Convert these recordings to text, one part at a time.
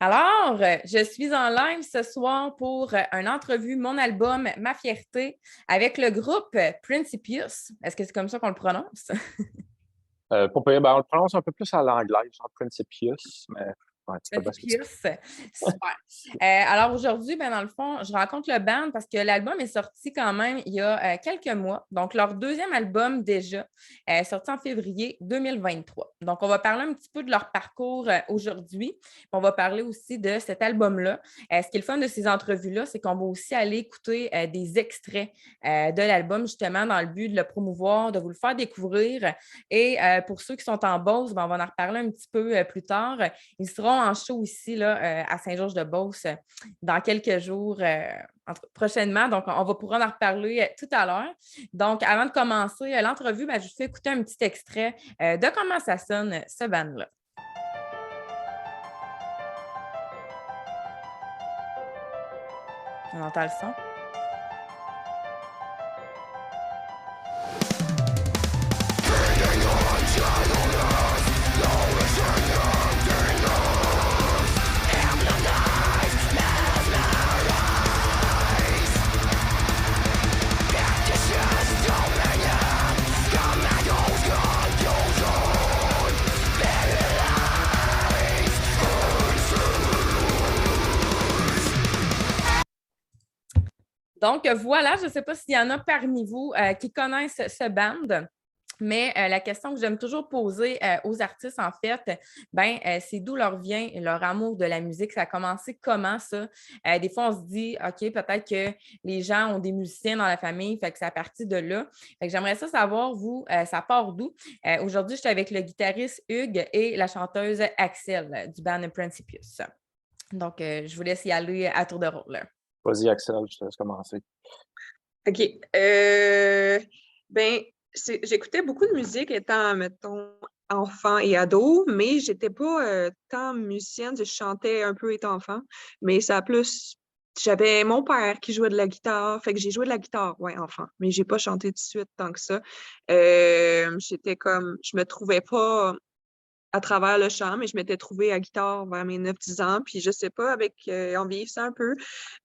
Alors, je suis en live ce soir pour une entrevue, mon album, Ma fierté, avec le groupe Principius. Est-ce que c'est comme ça qu'on le prononce? Pour payer, ben, on le prononce un peu plus à l'anglais, genre Principius, mais ouais, tu fais bien ce que tu Principius. Super. Alors aujourd'hui, ben, dans le fond, je rencontre le band parce que l'album est sorti quand même il y a quelques mois. Donc, leur deuxième album déjà, sorti en février 2023. Donc, on va parler un petit peu de leur parcours aujourd'hui. On va parler aussi de cet album-là. Ce qui est le fun de ces entrevues-là, c'est qu'on va aussi aller écouter des extraits de l'album, justement, dans le but de le promouvoir, de vous le faire découvrir. Et pour ceux qui sont en Beauce, ben, on va en reparler un petit peu plus tard. Ils seront en show ici là, à Saint-Georges-de-Beauce dans quelques jours, prochainement. Donc, on va pouvoir en reparler tout à l'heure. Donc, avant de commencer l'entrevue, ben, je vous fais écouter un petit extrait de comment ça sonne, ce band-là. On entend le son? Donc, voilà, je ne sais pas s'il y en a parmi vous qui connaissent ce band. Mais la question que j'aime toujours poser aux artistes, en fait, c'est d'où leur vient leur amour de la musique. Ça a commencé comment, ça? Des fois, on se dit, OK, peut-être que les gens ont des musiciens dans la famille, fait que c'est à partir de là. Fait que j'aimerais ça savoir, vous, ça part d'où? Aujourd'hui, je suis avec le guitariste Hugues et la chanteuse Axel du band Principius. Donc, je vous laisse y aller à tour de rôle. Vas-y, Axel, je te laisse commencer. OK. Ben, j'écoutais beaucoup de musique étant, mettons, enfant et ado, mais j'étais pas tant musicienne. Je chantais un peu étant enfant, mais ça a plus. J'avais mon père qui jouait de la guitare, fait que j'ai joué de la guitare, ouais, enfant, mais j'ai pas chanté tout de suite tant que ça. J'étais comme, je me trouvais pas à travers le chant, mais je m'étais trouvée à guitare vers mes 9-10 ans, puis je sais pas, en vieillissant un peu,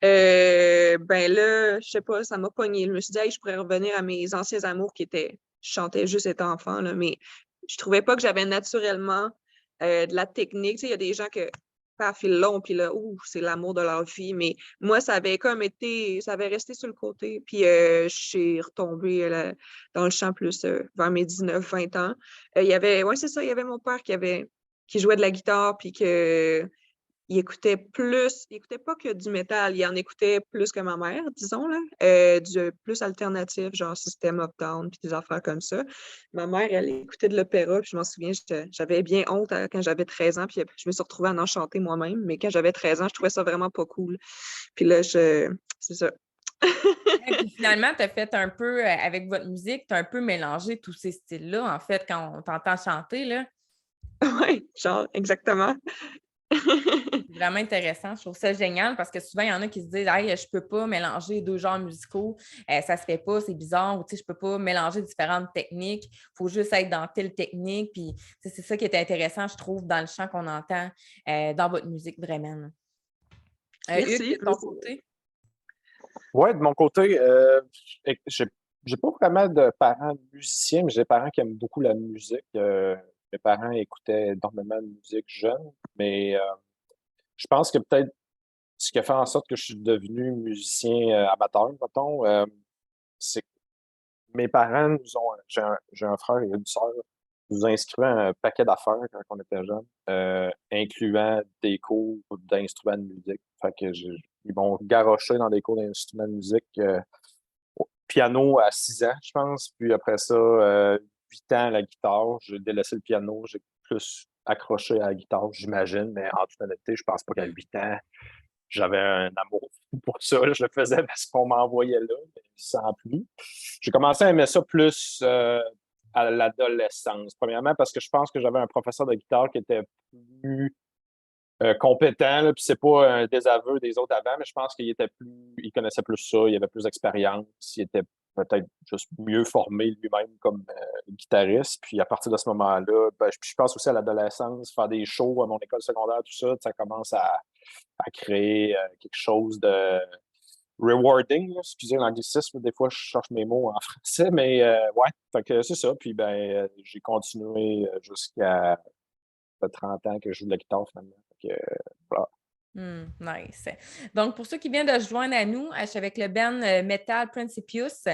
ben là, je sais pas, ça m'a pogné. Je me suis dit, hey, je pourrais revenir à mes anciens amours qui étaient, je chantais juste étant enfant, là, mais je trouvais pas que j'avais naturellement de la technique. Tu sais, il y a des gens que paf, ils l'ont, puis là, ouh, c'est l'amour de leur vie, mais moi, ça avait comme été, ça avait resté sur le côté, puis je suis retombée dans le chant plus vers mes 19-20 ans. Il y avait, ouais, c'est ça, il y avait mon père qui jouait de la guitare, puis il écoutait pas que du métal, il en écoutait plus que ma mère, disons, là, du plus alternatif, genre System of Down, puis des affaires comme ça. Ma mère, elle écoutait de l'opéra, puis je m'en souviens, j'avais bien honte quand j'avais 13 ans, puis je me suis retrouvée à en chanter moi-même, mais quand j'avais 13 ans, je trouvais ça vraiment pas cool. Puis là, c'est ça. Et puis finalement, tu as fait un peu, avec votre musique, tu as un peu mélangé tous ces styles-là, en fait, quand on t'entend chanter, là. Oui, genre, exactement. C'est vraiment intéressant. Je trouve ça génial parce que souvent, il y en a qui se disent hey, je ne peux pas mélanger deux genres musicaux, ça ne se fait pas, c'est bizarre, ou je ne peux pas mélanger différentes techniques, il faut juste être dans telle technique. Puis c'est ça qui est intéressant, je trouve, dans le chant qu'on entend dans votre musique, vraiment. Hugues, Merci. de ton côté? Ouais, de mon côté, j'ai pas vraiment de parents musiciens, mais j'ai des parents qui aiment beaucoup la musique. Mes parents écoutaient énormément de musique jeune, mais je pense que peut-être ce qui a fait en sorte que je suis devenu musicien amateur, mettons, c'est que mes parents nous ont, j'ai un frère et une sœur, nous ont inscrit à un paquet d'affaires quand on était jeunes, incluant des cours d'instruments de musique. Fait que ils m'ont garoché dans des cours d'instruments de musique, piano à 6 ans, je pense. Puis après ça, 8 ans à la guitare. J'ai délaissé le piano, j'ai plus accroché à la guitare, j'imagine, mais en toute honnêteté, je pense pas qu'à 8 ans, j'avais un amour fou pour ça. Je le faisais parce qu'on m'envoyait là, mais sans plus. J'ai commencé à aimer ça plus à l'adolescence. Premièrement, parce que je pense que j'avais un professeur de guitare qui était plus compétent, là, puis c'est pas un désaveu des autres avant, mais je pense qu'il était plus, il connaissait plus ça, il avait plus d'expérience, il était peut-être juste mieux formé lui-même comme guitariste. Puis à partir de ce moment-là, je pense aussi à l'adolescence, faire des shows à mon école secondaire, tout ça, ça commence à créer quelque chose de rewarding, là, excusez l'anglicisme, des fois je cherche mes mots en français, mais ouais, fait que c'est ça. Puis j'ai continué jusqu'à 30 ans que je joue de la guitare finalement. Fait que, voilà. Nice. Donc, pour ceux qui viennent de se joindre à nous, je suis avec le band Metal Principius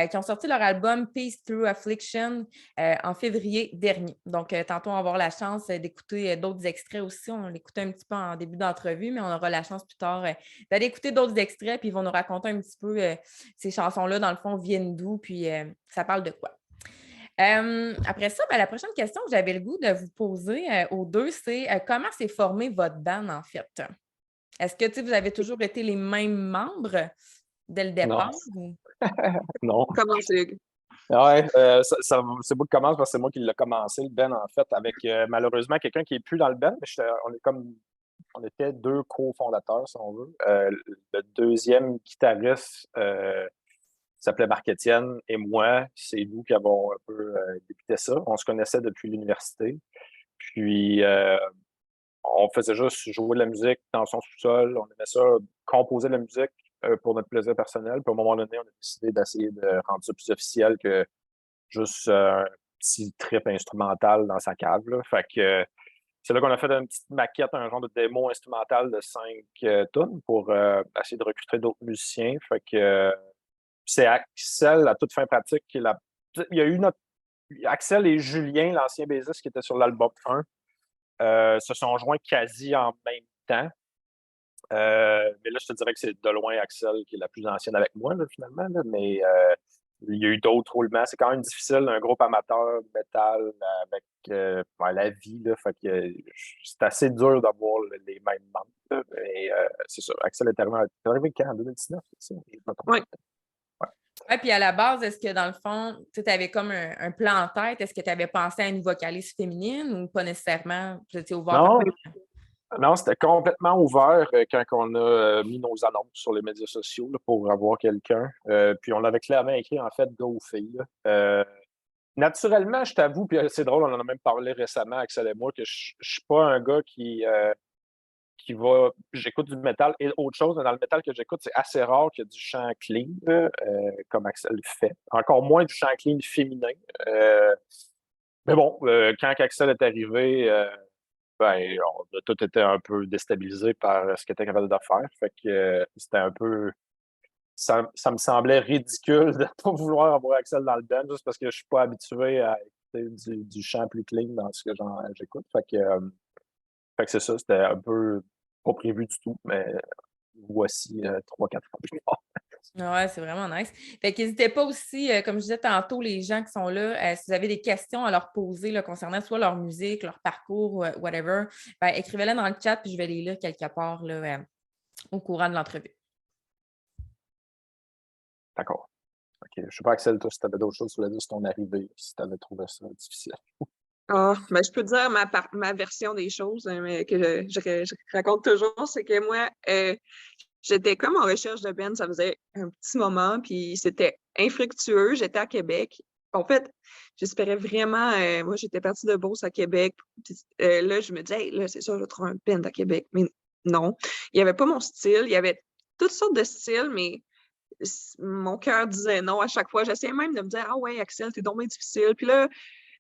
qui ont sorti leur album Peace Through Affliction en février dernier. Donc, tantôt, on va avoir la chance d'écouter d'autres extraits aussi. On l'écoutait un petit peu en début d'entrevue, mais on aura la chance plus tard d'aller écouter d'autres extraits, puis ils vont nous raconter un petit peu ces chansons-là, dans le fond, viennent d'où, puis ça parle de quoi. Après ça, la prochaine question que j'avais le goût de vous poser aux deux, c'est comment s'est formé votre band, en fait? Est-ce que vous avez toujours été les mêmes membres dès le Non, départ? Ou... non. Comment c'est? Ouais, c'est moi qui commence parce que c'est moi qui l'ai commencé, le band, en fait, avec malheureusement quelqu'un qui n'est plus dans le band, mais on était deux cofondateurs, si on veut. Le deuxième guitariste s'appelait Marc-Étienne et moi, c'est nous qui avons un peu débuté ça. On se connaissait depuis l'université. Puis, on faisait juste jouer de la musique dans son sous-sol. On aimait ça, composer de la musique pour notre plaisir personnel. Puis, à un moment donné, on a décidé d'essayer de rendre ça plus officiel que juste un petit trip instrumental dans sa cave, là. Fait que c'est là qu'on a fait une petite maquette, un genre de démo instrumental de 5 tonnes pour essayer de recruter d'autres musiciens. Fait que c'est Axel, à toute fin pratique, qui est la... Il y a eu Axel et Julien, l'ancien bassiste qui était sur l'album 1, se sont joints quasi en même temps. Mais là, je te dirais que c'est de loin Axel qui est la plus ancienne avec moi, là, finalement. Là, mais il y a eu d'autres roulements. C'est quand même difficile, un groupe amateur métal avec la vie. Là, fait que c'est assez dur d'avoir les mêmes membres. Là, mais c'est ça. Axel est arrivé quand? En 2019, c'est ça? Je me trompe. Oui. Ouais, puis à la base, est-ce que dans le fond, tu avais comme un plan en tête? Est-ce que tu avais pensé à une vocaliste féminine ou pas nécessairement? Vous étiez ouvert Non, à... non, c'était complètement ouvert quand on a mis nos annonces sur les médias sociaux là, pour avoir quelqu'un. Puis on l'avait clairement écrit, en fait, gars ou fille. Naturellement, je t'avoue, puis c'est drôle, on en a même parlé récemment, Axel et moi, que je suis pas un gars qui va. J'écoute du métal et autre chose, mais dans le métal que j'écoute, c'est assez rare qu'il y ait du chant clean, comme Axel le fait. Encore moins du chant clean féminin. Mais bon, quand Axel est arrivé, on a tout été un peu déstabilisé par ce qu'il était capable de faire. Fait que c'était un peu. Ça me semblait ridicule de ne pas vouloir avoir Axel dans le band juste parce que je suis pas habitué à écouter du chant plus clean dans ce que j'écoute. Fait que c'est ça, c'était un peu pas prévu du tout, mais voici 3-4 ans plus tard. Ouais, c'est vraiment nice. Fait qu'hésitez pas aussi, comme je disais tantôt, les gens qui sont là, si vous avez des questions à leur poser là, concernant soit leur musique, leur parcours, whatever, écrivez-les dans le chat puis je vais les lire quelque part là, au courant de l'entrevue. D'accord. OK. Je ne sais pas, Axel, toi, si tu avais d'autres choses sur la liste, ton arrivée, si tu avais trouvé ça difficile. Je peux te dire ma version des choses mais que je raconte toujours, c'est que moi, j'étais comme en recherche de Ben, ça faisait un petit moment, puis c'était infructueux. J'étais à Québec. En fait, j'espérais vraiment. Moi, j'étais partie de Beauce à Québec. Puis, là, je me disais, hey, là, c'est sûr, je vais trouver un band à Québec. Mais non, il n'y avait pas mon style. Il y avait toutes sortes de styles, mais mon cœur disait non à chaque fois. J'essayais même de me dire, ah ouais, Axel, t'es donc bien difficile. Puis là,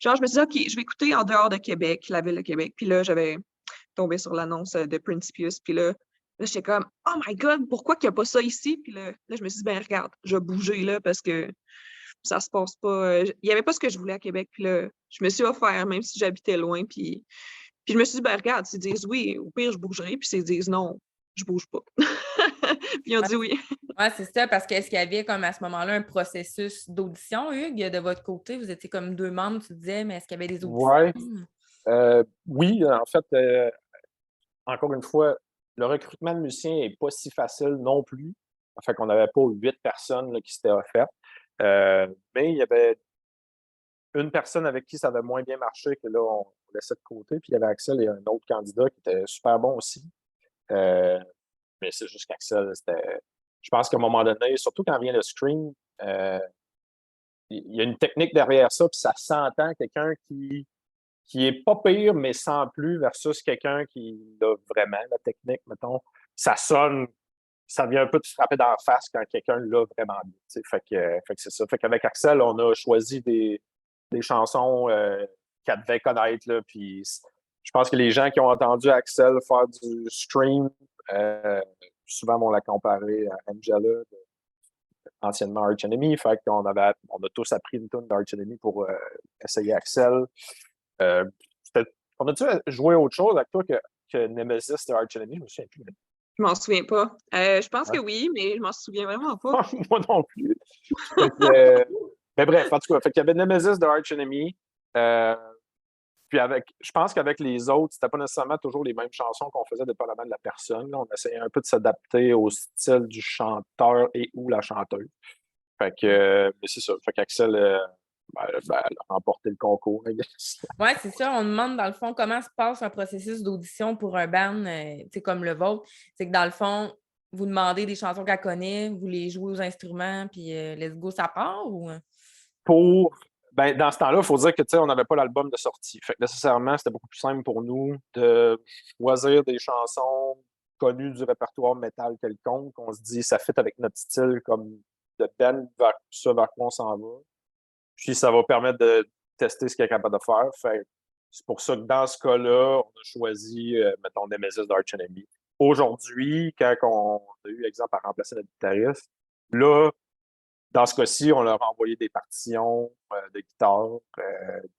genre, je me suis dit, OK, je vais écouter en dehors de Québec, la ville de Québec. Puis là, j'avais tombé sur l'annonce de Principius. Puis là, j'étais comme, oh my God, pourquoi qu'il n'y a pas ça ici? Puis là, je me suis dit, ben regarde, je vais bouger là parce que ça se passe pas. Il n'y avait pas ce que je voulais à Québec. Puis là, je me suis offert, même si j'habitais loin. Puis je me suis dit, ben regarde, s'ils disent oui, au pire, je bougerai. Puis s'ils disent non, je bouge pas. Puis ils ont dit oui. Oui, c'est ça, parce qu'est-ce qu'il y avait comme à ce moment-là un processus d'audition, Hugues, de votre côté? Vous étiez comme deux membres, tu disais, mais est-ce qu'il y avait des auditions? Ouais. Oui, en fait, encore une fois, le recrutement de musiciens n'est pas si facile non plus. Fait qu'on n'avait pas 8 personnes là, qui s'étaient offertes. Mais il y avait une personne avec qui ça avait moins bien marché que là, on laissait de côté. Puis il y avait Axel et un autre candidat qui était super bon aussi. Mais c'est juste qu'Axel, c'était. Je pense qu'à un moment donné, surtout quand vient le screen, il y a une technique derrière ça, puis ça s'entend, quelqu'un qui est pas pire, mais sans plus, versus quelqu'un qui a vraiment la technique, mettons. Ça sonne, ça vient un peu te frapper dans la face quand quelqu'un l'a vraiment bien. Fait que c'est ça. Fait qu'avec Axel, on a choisi des chansons qu'elle devait connaître, là, puis je pense que les gens qui ont entendu Axel faire du stream, souvent on l'a comparé à Angela, anciennement Arch Enemy. Fait qu'on on a tous appris une tonne d'Arch Enemy pour essayer Axel. Euh, on a-tu joué autre chose avec toi que Nemesis de Arch Enemy? Je me souviens plus. Je m'en souviens pas. Je pense que Ouais. oui, mais je m'en souviens vraiment pas. Moi non plus. Mais bref, en tout cas, il y avait Nemesis de Arch Enemy. Puis je pense qu'avec les autres, c'était pas nécessairement toujours les mêmes chansons qu'on faisait dépendamment de la personne. Là. On essayait un peu de s'adapter au style du chanteur et ou la chanteuse. Fait que, mais c'est ça. Fait qu'Axel elle a remporté le concours, I guess. Oui, c'est ça. On demande, dans le fond, comment se passe un processus d'audition pour un band comme le vôtre. C'est que, dans le fond, vous demandez des chansons qu'elle connaît, vous les jouez aux instruments, puis let's go, ça part ou... Dans ce temps-là, il faut dire que on n'avait pas l'album de sortie. Fait que nécessairement, c'était beaucoup plus simple pour nous de choisir des chansons connues du répertoire métal quelconque. On se dit, ça fit avec notre style comme de band vers quoi on s'en va. Puis ça va permettre de tester ce qu'il est capable de faire. Fait c'est pour ça que dans ce cas-là, on a choisi, mettons, Nemesis d'Arch Enemy. Aujourd'hui, quand on a eu exemple à remplacer notre guitariste, là, dans ce cas-ci, on leur a envoyé des partitions de guitare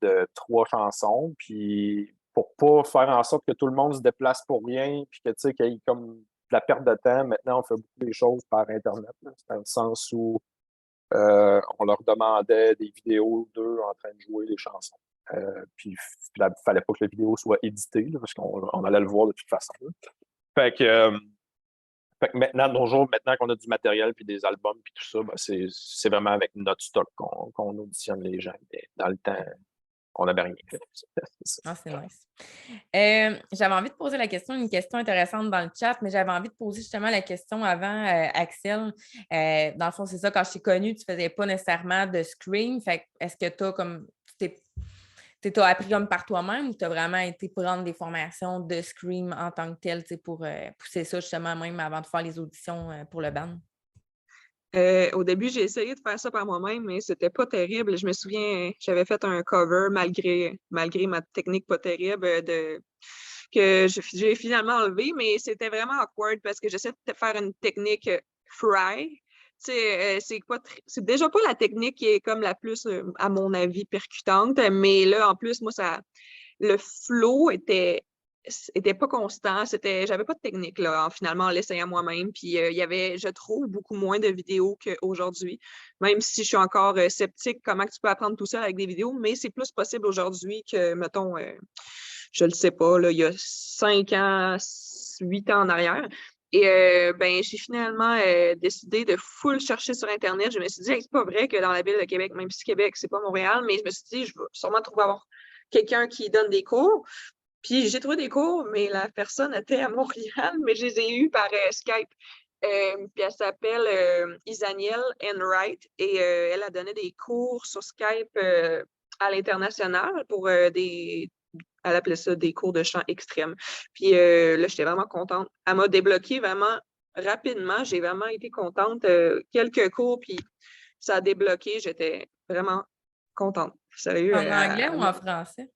de 3 chansons. Puis pour pas faire en sorte que tout le monde se déplace pour rien, puis que qu'il y ait comme de la perte de temps, maintenant on fait beaucoup des choses par Internet. C'est dans le sens où on leur demandait des vidéos d'eux en train de jouer les chansons. Puis il ne fallait pas que la vidéo soit éditée, là, parce qu'on allait le voir de toute façon. Fait que maintenant, maintenant qu'on a du matériel puis des albums puis tout ça, ben c'est vraiment avec notre stock qu'on auditionne les gens. Mais dans le temps, on n'avait rien fait. Ah, c'est nice. J'avais envie de poser une question intéressante dans le chat, mais j'avais envie de poser justement la question avant, Axel. Dans le fond, c'est ça, quand je t'ai connu, tu ne faisais pas nécessairement de scream. Fait est-ce que tu as comme tu as appris comme par toi-même ou tu as vraiment été prendre des formations de scream en tant que tel pour pousser ça justement même avant de faire les auditions pour le band? Au début, j'ai essayé de faire ça par moi-même, mais c'était pas terrible. Je me souviens, j'avais fait un cover malgré ma technique pas terrible que j'ai finalement enlevé, mais c'était vraiment awkward parce que j'essaie de faire une technique fry. C'est déjà pas la technique qui est comme la plus, à mon avis, percutante, mais là, en plus, moi, le flow était pas constant. J'avais pas de technique, là, finalement, en l'essayant moi-même. Puis il y avait, je trouve, beaucoup moins de vidéos qu'aujourd'hui. Même si je suis encore sceptique comment tu peux apprendre tout seul avec des vidéos, mais c'est plus possible aujourd'hui que, mettons, je le sais pas, là, il y a 5 ans, 8 ans en arrière. Et j'ai finalement décidé de full chercher sur Internet. Je me suis dit, hey, c'est pas vrai que dans la ville de Québec, même si Québec, c'est pas Montréal, mais je me suis dit, je vais sûrement trouver quelqu'un qui donne des cours. Puis j'ai trouvé des cours, mais la personne était à Montréal, mais je les ai eus par Skype. Puis elle s'appelle Isaniel Enright et elle a donné des cours sur Skype à l'international pour elle appelait ça des cours de chant extrême. Puis là, j'étais vraiment contente. Elle m'a débloqué vraiment rapidement. J'ai vraiment été contente. Quelques cours, puis ça a débloqué. J'étais vraiment contente. Sérieux. En anglais ou en français?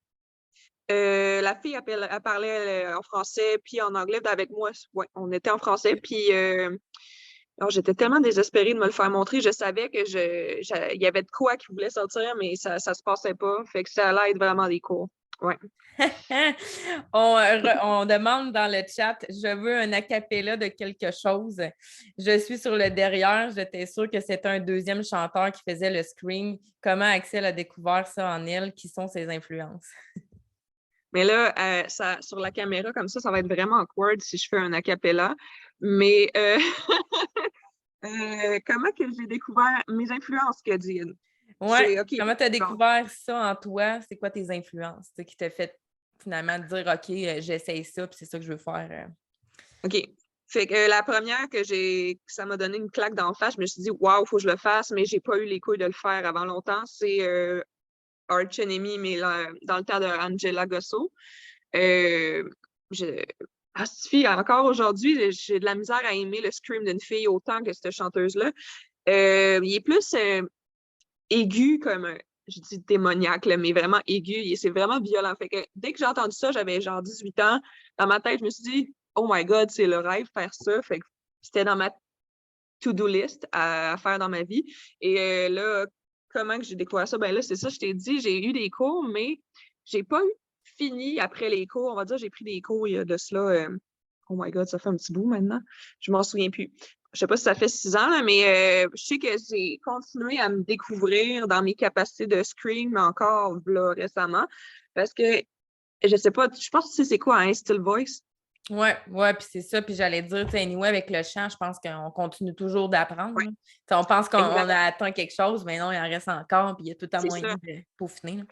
La fille, elle parlait en français, puis en anglais. Avec moi, ouais, on était en français. Puis j'étais tellement désespérée de me le faire montrer. Je savais que il y avait de quoi qui voulait sortir, mais ça se passait pas. Fait que ça allait être vraiment des cours. Ouais. On demande dans le chat, je veux un acapella de quelque chose. Je suis sur le derrière. J'étais sûre que c'était un deuxième chanteur qui faisait le scream. Comment Axel a découvert ça en elle? Qui sont ses influences? Mais là, sur la caméra, comme ça va être vraiment awkward si je fais un acapella. Mais comment que j'ai découvert mes influences, que dit? Oui, okay. Comment tu as découvert ça en toi? C'est quoi tes influences qui t'a fait finalement dire OK, j'essaye ça, puis c'est ça que je veux faire? OK. Fait que la première que ça m'a donné une claque d'en face, je me suis dit, waouh, faut que je le fasse, mais j'ai pas eu les couilles de le faire avant longtemps. C'est Arch Enemy, mais dans le temps de Angela Gosso. Euh, je... Encore aujourd'hui, j'ai de la misère à aimer le scream d'une fille autant que cette chanteuse-là. Il est plus aigu comme je dis démoniaque, là, mais vraiment aigu. C'est vraiment violent. Fait que dès que j'ai entendu ça, j'avais genre 18 ans. Dans ma tête, je me suis dit, oh my God, c'est le rêve faire ça. Fait que c'était dans ma to-do list à faire dans ma vie. Et là, comment que j'ai découvert ça? Ben là, c'est ça, je t'ai dit, j'ai eu des cours, mais j'ai pas eu fini après les cours. On va dire, j'ai pris des cours il y a de cela. Oh my God, ça fait un petit bout maintenant. Je m'en souviens plus. Je sais pas si ça fait 6 ans, là, mais je sais que j'ai continué à me découvrir dans mes capacités de scream encore là, récemment. Parce que je sais pas, je pense que tu sais c'est quoi un still voice? Ouais, puis c'est ça. Puis j'allais dire, tu sais, anyway, avec le chant, je pense qu'on continue toujours d'apprendre. Oui, Hein. Tu sais, on pense qu'on exact. a atteint quelque chose, mais non, il en reste encore, puis il y a tout un C'est moyen ça. de peaufiner. Là.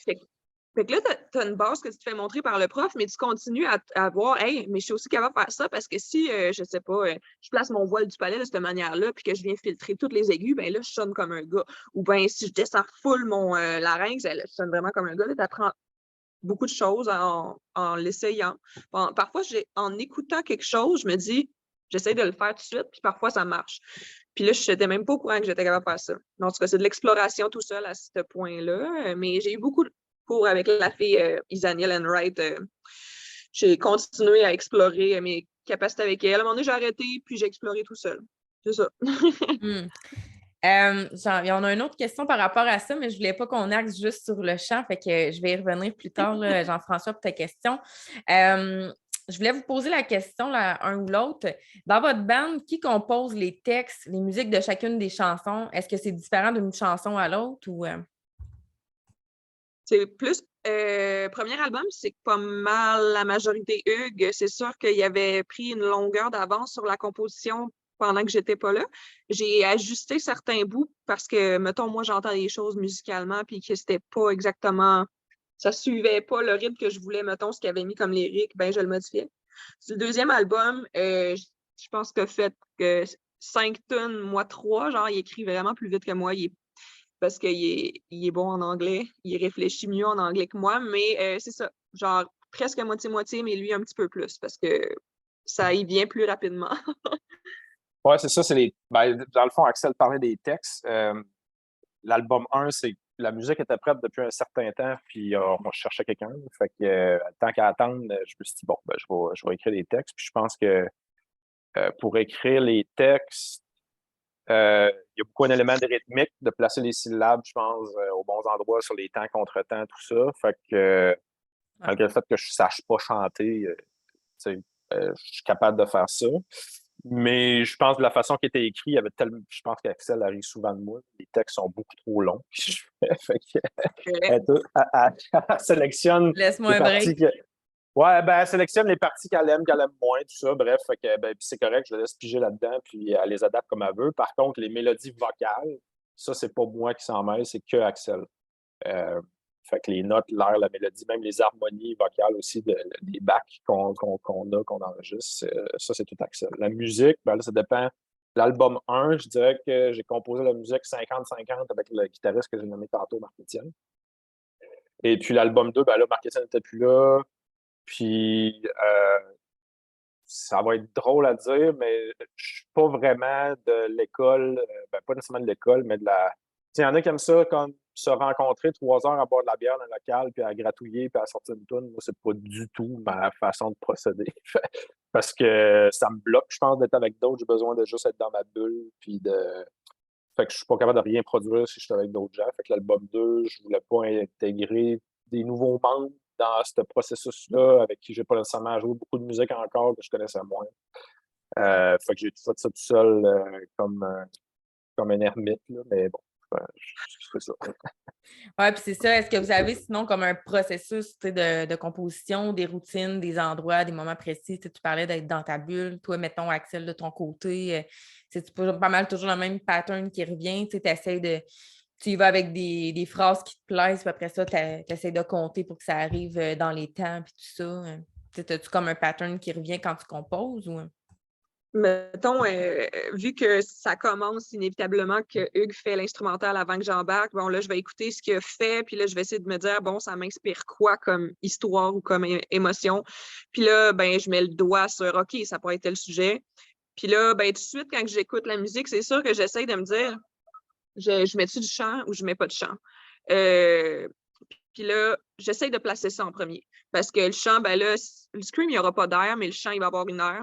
Fait que là, tu as une base que tu te fais montrer par le prof, mais tu continues à voir, hey, mais je suis aussi capable de faire ça parce que si, je sais pas, je place mon voile du palais de cette manière-là, puis que je viens filtrer toutes les aigus, ben là, je sonne comme un gars. Ou bien si je descends full mon larynx, là, je sonne vraiment comme un gars. Là, tu apprends beaucoup de choses en l'essayant. Bon, parfois, en écoutant quelque chose, je me dis, j'essaie de le faire tout de suite, puis parfois, ça marche. Puis là, je n'étais même pas au courant que j'étais capable de faire ça. En tout cas, c'est de l'exploration tout seul à ce point-là. Mais j'ai eu beaucoup de cours avec la fille Isaniel Enright. J'ai continué à explorer mes capacités avec elle. À un moment donné, j'ai arrêté, puis j'ai exploré tout seul. C'est ça. Hmm. On a une autre question par rapport à ça, mais je ne voulais pas qu'on axe juste sur le chant, fait que je vais y revenir plus tard, là, Jean-François, pour ta question. Je voulais vous poser la question, là, un ou l'autre. Dans votre band, qui compose les textes, les musiques de chacune des chansons? Est-ce que c'est différent d'une chanson à l'autre ou... C'est plus premier album, c'est pas mal la majorité Hugues. C'est sûr qu'il avait pris une longueur d'avance sur la composition pendant que j'étais pas là. J'ai ajusté certains bouts parce que, mettons, moi, j'entends des choses musicalement puis que c'était pas exactement. Ça suivait pas le rythme que je voulais, mettons, ce qu'il avait mis comme lyrique, ben je le modifiais. Sur le deuxième album, je pense que fait que 5 tonnes, moi 3, genre, il écrit vraiment plus vite que moi. Parce qu'il est bon en anglais, il réfléchit mieux en anglais que moi, mais c'est ça, genre presque moitié-moitié, mais lui un petit peu plus, parce que ça y vient plus rapidement. Ouais, c'est ça, c'est les. Ben, dans le fond, Axel parlait des textes. L'album 1, c'est la musique était prête depuis un certain temps, puis on cherchait quelqu'un. Fait que tant qu'à attendre, je me suis dit, bon, ben, je vais écrire des textes. Puis je pense que pour écrire les textes, il y a beaucoup un élément de rythmique, de placer les syllabes, je pense, aux bons endroits sur les temps, contre-temps, tout ça. Fait que malgré le fait que je ne sache pas chanter, je suis capable de faire ça. Mais je pense que la façon qui était écrit, il y avait tellement. Je pense qu'Axel arrive souvent de moi. Les textes sont beaucoup trop longs. Fait elle sélectionne Laisse-moi les un parties break. ouais, ben, elle sélectionne les parties qu'elle aime moins, tout ça. Bref, fait que, ben, puis c'est correct, je la laisse piger là-dedans, puis elle les adapte comme elle veut. Par contre, les mélodies vocales, ça, c'est pas moi qui s'en mêle, c'est que Axel. Euh, Fait que les notes, l'air, la mélodie, même les harmonies vocales aussi, des bacs qu'on enregistre, ça, c'est tout Axel. La musique, ben là, ça dépend. L'album 1, je dirais que j'ai composé la musique 50-50 avec le guitariste que j'ai nommé tantôt, Marc-Étienne. Et puis l'album 2, ben là, Marc-Étienne n'était plus là. Puis ça va être drôle à dire, mais je suis pas vraiment de l'école, ben, pas nécessairement de l'école, mais de la. Il y en a qui aiment ça comme se rencontrer 3 heures à boire de la bière dans le local, puis à gratouiller, puis à sortir une toune. Moi, c'est pas du tout ma façon de procéder. Parce que ça me bloque, je pense, d'être avec d'autres. J'ai besoin de juste être dans ma bulle, puis de. Fait que je suis pas capable de rien produire si je suis avec d'autres gens. Fait que l'album 2, je voulais pas intégrer des nouveaux membres dans ce processus-là, avec qui j'ai pas nécessairement joué beaucoup de musique encore, que je connaissais moins. Fait que j'ai tout fait ça tout seul comme un ermite, là, mais bon, c'est ça. Oui, puis c'est ça. Est-ce que vous avez sinon comme un processus de composition, des routines, des endroits, des moments précis? Tu parlais d'être dans ta bulle. Toi, mettons, Axel, de ton côté, c'est pas mal toujours le même pattern qui revient. Tu essaies de. Tu y vas avec des phrases qui te plaisent, puis après ça, tu essaies de compter pour que ça arrive dans les temps, puis tout ça. As-tu comme un pattern qui revient quand tu composes? Ou... Mettons, vu que ça commence inévitablement que Hugues fait l'instrumental avant que j'embarque, bon, là, je vais écouter ce qu'il a fait, puis là, je vais essayer de me dire, bon, ça m'inspire quoi comme histoire ou comme émotion. Puis là, ben, je mets le doigt sur, OK, ça pourrait être tel sujet. Puis là, ben, tout de suite, quand j'écoute la musique, c'est sûr que j'essaie de me dire, je mets-tu du chant ou je mets pas de chant? Euh, Puis là, j'essaie de placer ça en premier. Parce que le chant, ben là, le scream, il n'y aura pas d'air, mais le chant, il va avoir une heure.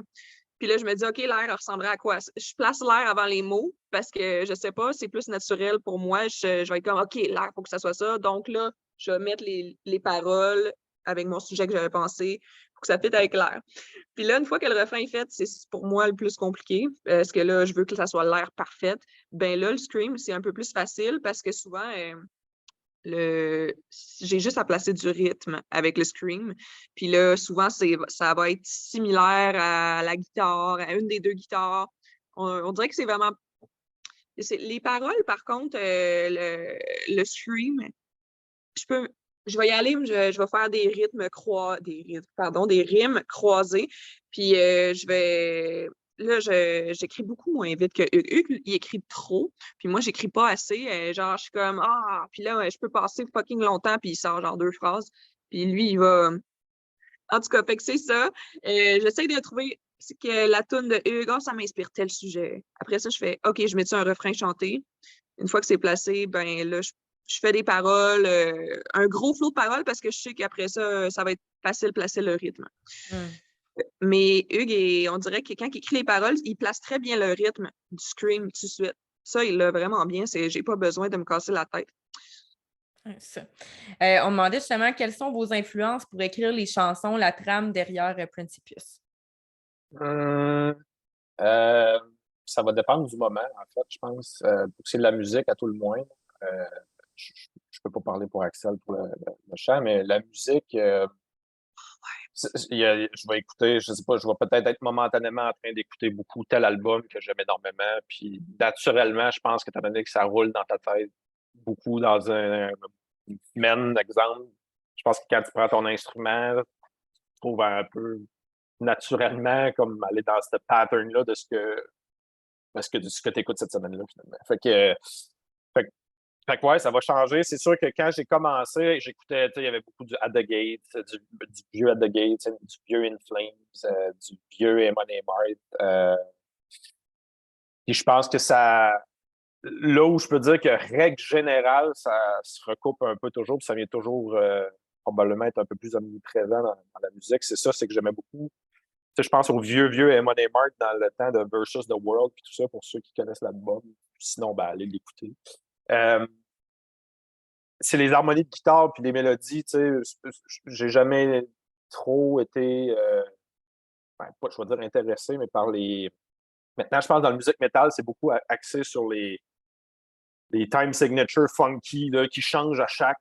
Puis là, je me dis, OK, l'air ressemblerait à quoi? Je place l'air avant les mots parce que je sais pas, c'est plus naturel pour moi. Je vais être comme, OK, l'air, il faut que ça soit ça. Donc là, je vais mettre les paroles avec mon sujet que j'avais pensé pour que ça fitte avec l'air. Puis là, une fois que le refrain est fait, c'est pour moi le plus compliqué parce que là, je veux que ça soit l'air parfaite. Ben là, le scream, c'est un peu plus facile parce que souvent, j'ai juste à placer du rythme avec le scream. Puis là, souvent, ça va être similaire à la guitare, à une des deux guitares. On dirait que c'est vraiment. Les paroles, par contre, le scream, je vais y aller, je vais faire des rythmes des rimes croisées. Puis je vais. Là, j'écris beaucoup moins vite que Hugues. Hugues, il écrit trop. Puis moi, j'écris pas assez. Genre, je suis comme Ah! Puis là, je peux passer fucking longtemps, puis il sort genre 2 phrases. Puis lui, il va. En tout cas, fait que c'est ça. J'essaie de trouver. C'est que la toune de Hugues, ça m'inspire tel sujet. Après ça, je fais OK, je mets un refrain chanté. Une fois que c'est placé, ben là, je fais des paroles, un gros flot de paroles parce que je sais qu'après ça, ça va être facile de placer le rythme. Mm. Mais Hugues, on dirait que quand il écrit les paroles, il place très bien le rythme du scream tout de suite. Ça, il l'a vraiment bien. J'ai pas besoin de me casser la tête. Ouais, ça. On demandait justement quelles sont vos influences pour écrire les chansons, la trame derrière Principius. Hum, euh, Ça va dépendre du moment, en fait, je pense. Pour ce qui est de la musique, à tout le moins. Euh, je peux pas parler pour Axel pour le chant, mais la musique, je vais écouter, je sais pas, je vais peut-être être momentanément en train d'écouter beaucoup tel album que j'aime énormément. Puis naturellement, je pense que étant donné que ça roule dans ta tête beaucoup dans une semaine, exemple, je pense que quand tu prends ton instrument, tu trouves un peu naturellement comme aller dans ce pattern-là de ce que tu écoutes cette semaine-là, finalement. Fait que fait que ouais, ça va changer. C'est sûr que quand j'ai commencé, j'écoutais, tu sais, il y avait beaucoup du At the Gate, du vieux At the Gate, du vieux In Flames, du vieux Money Mart. Et je pense que ça, là où je peux dire que règle générale, ça se recoupe un peu toujours, puis ça vient toujours probablement être un peu plus omniprésent dans la musique. C'est ça, c'est que j'aimais beaucoup. Tu sais, je pense au vieux Money Mart dans le temps de Versus the World, puis tout ça, pour ceux qui connaissent l'album. Sinon, ben, allez l'écouter. Euh, c'est les harmonies de guitare puis les mélodies, tu sais, j'ai jamais trop été, pas, je vais dire intéressé, mais par les. Maintenant, je pense dans la musique métal, c'est beaucoup axé sur les time signatures funky là, qui changent à chaque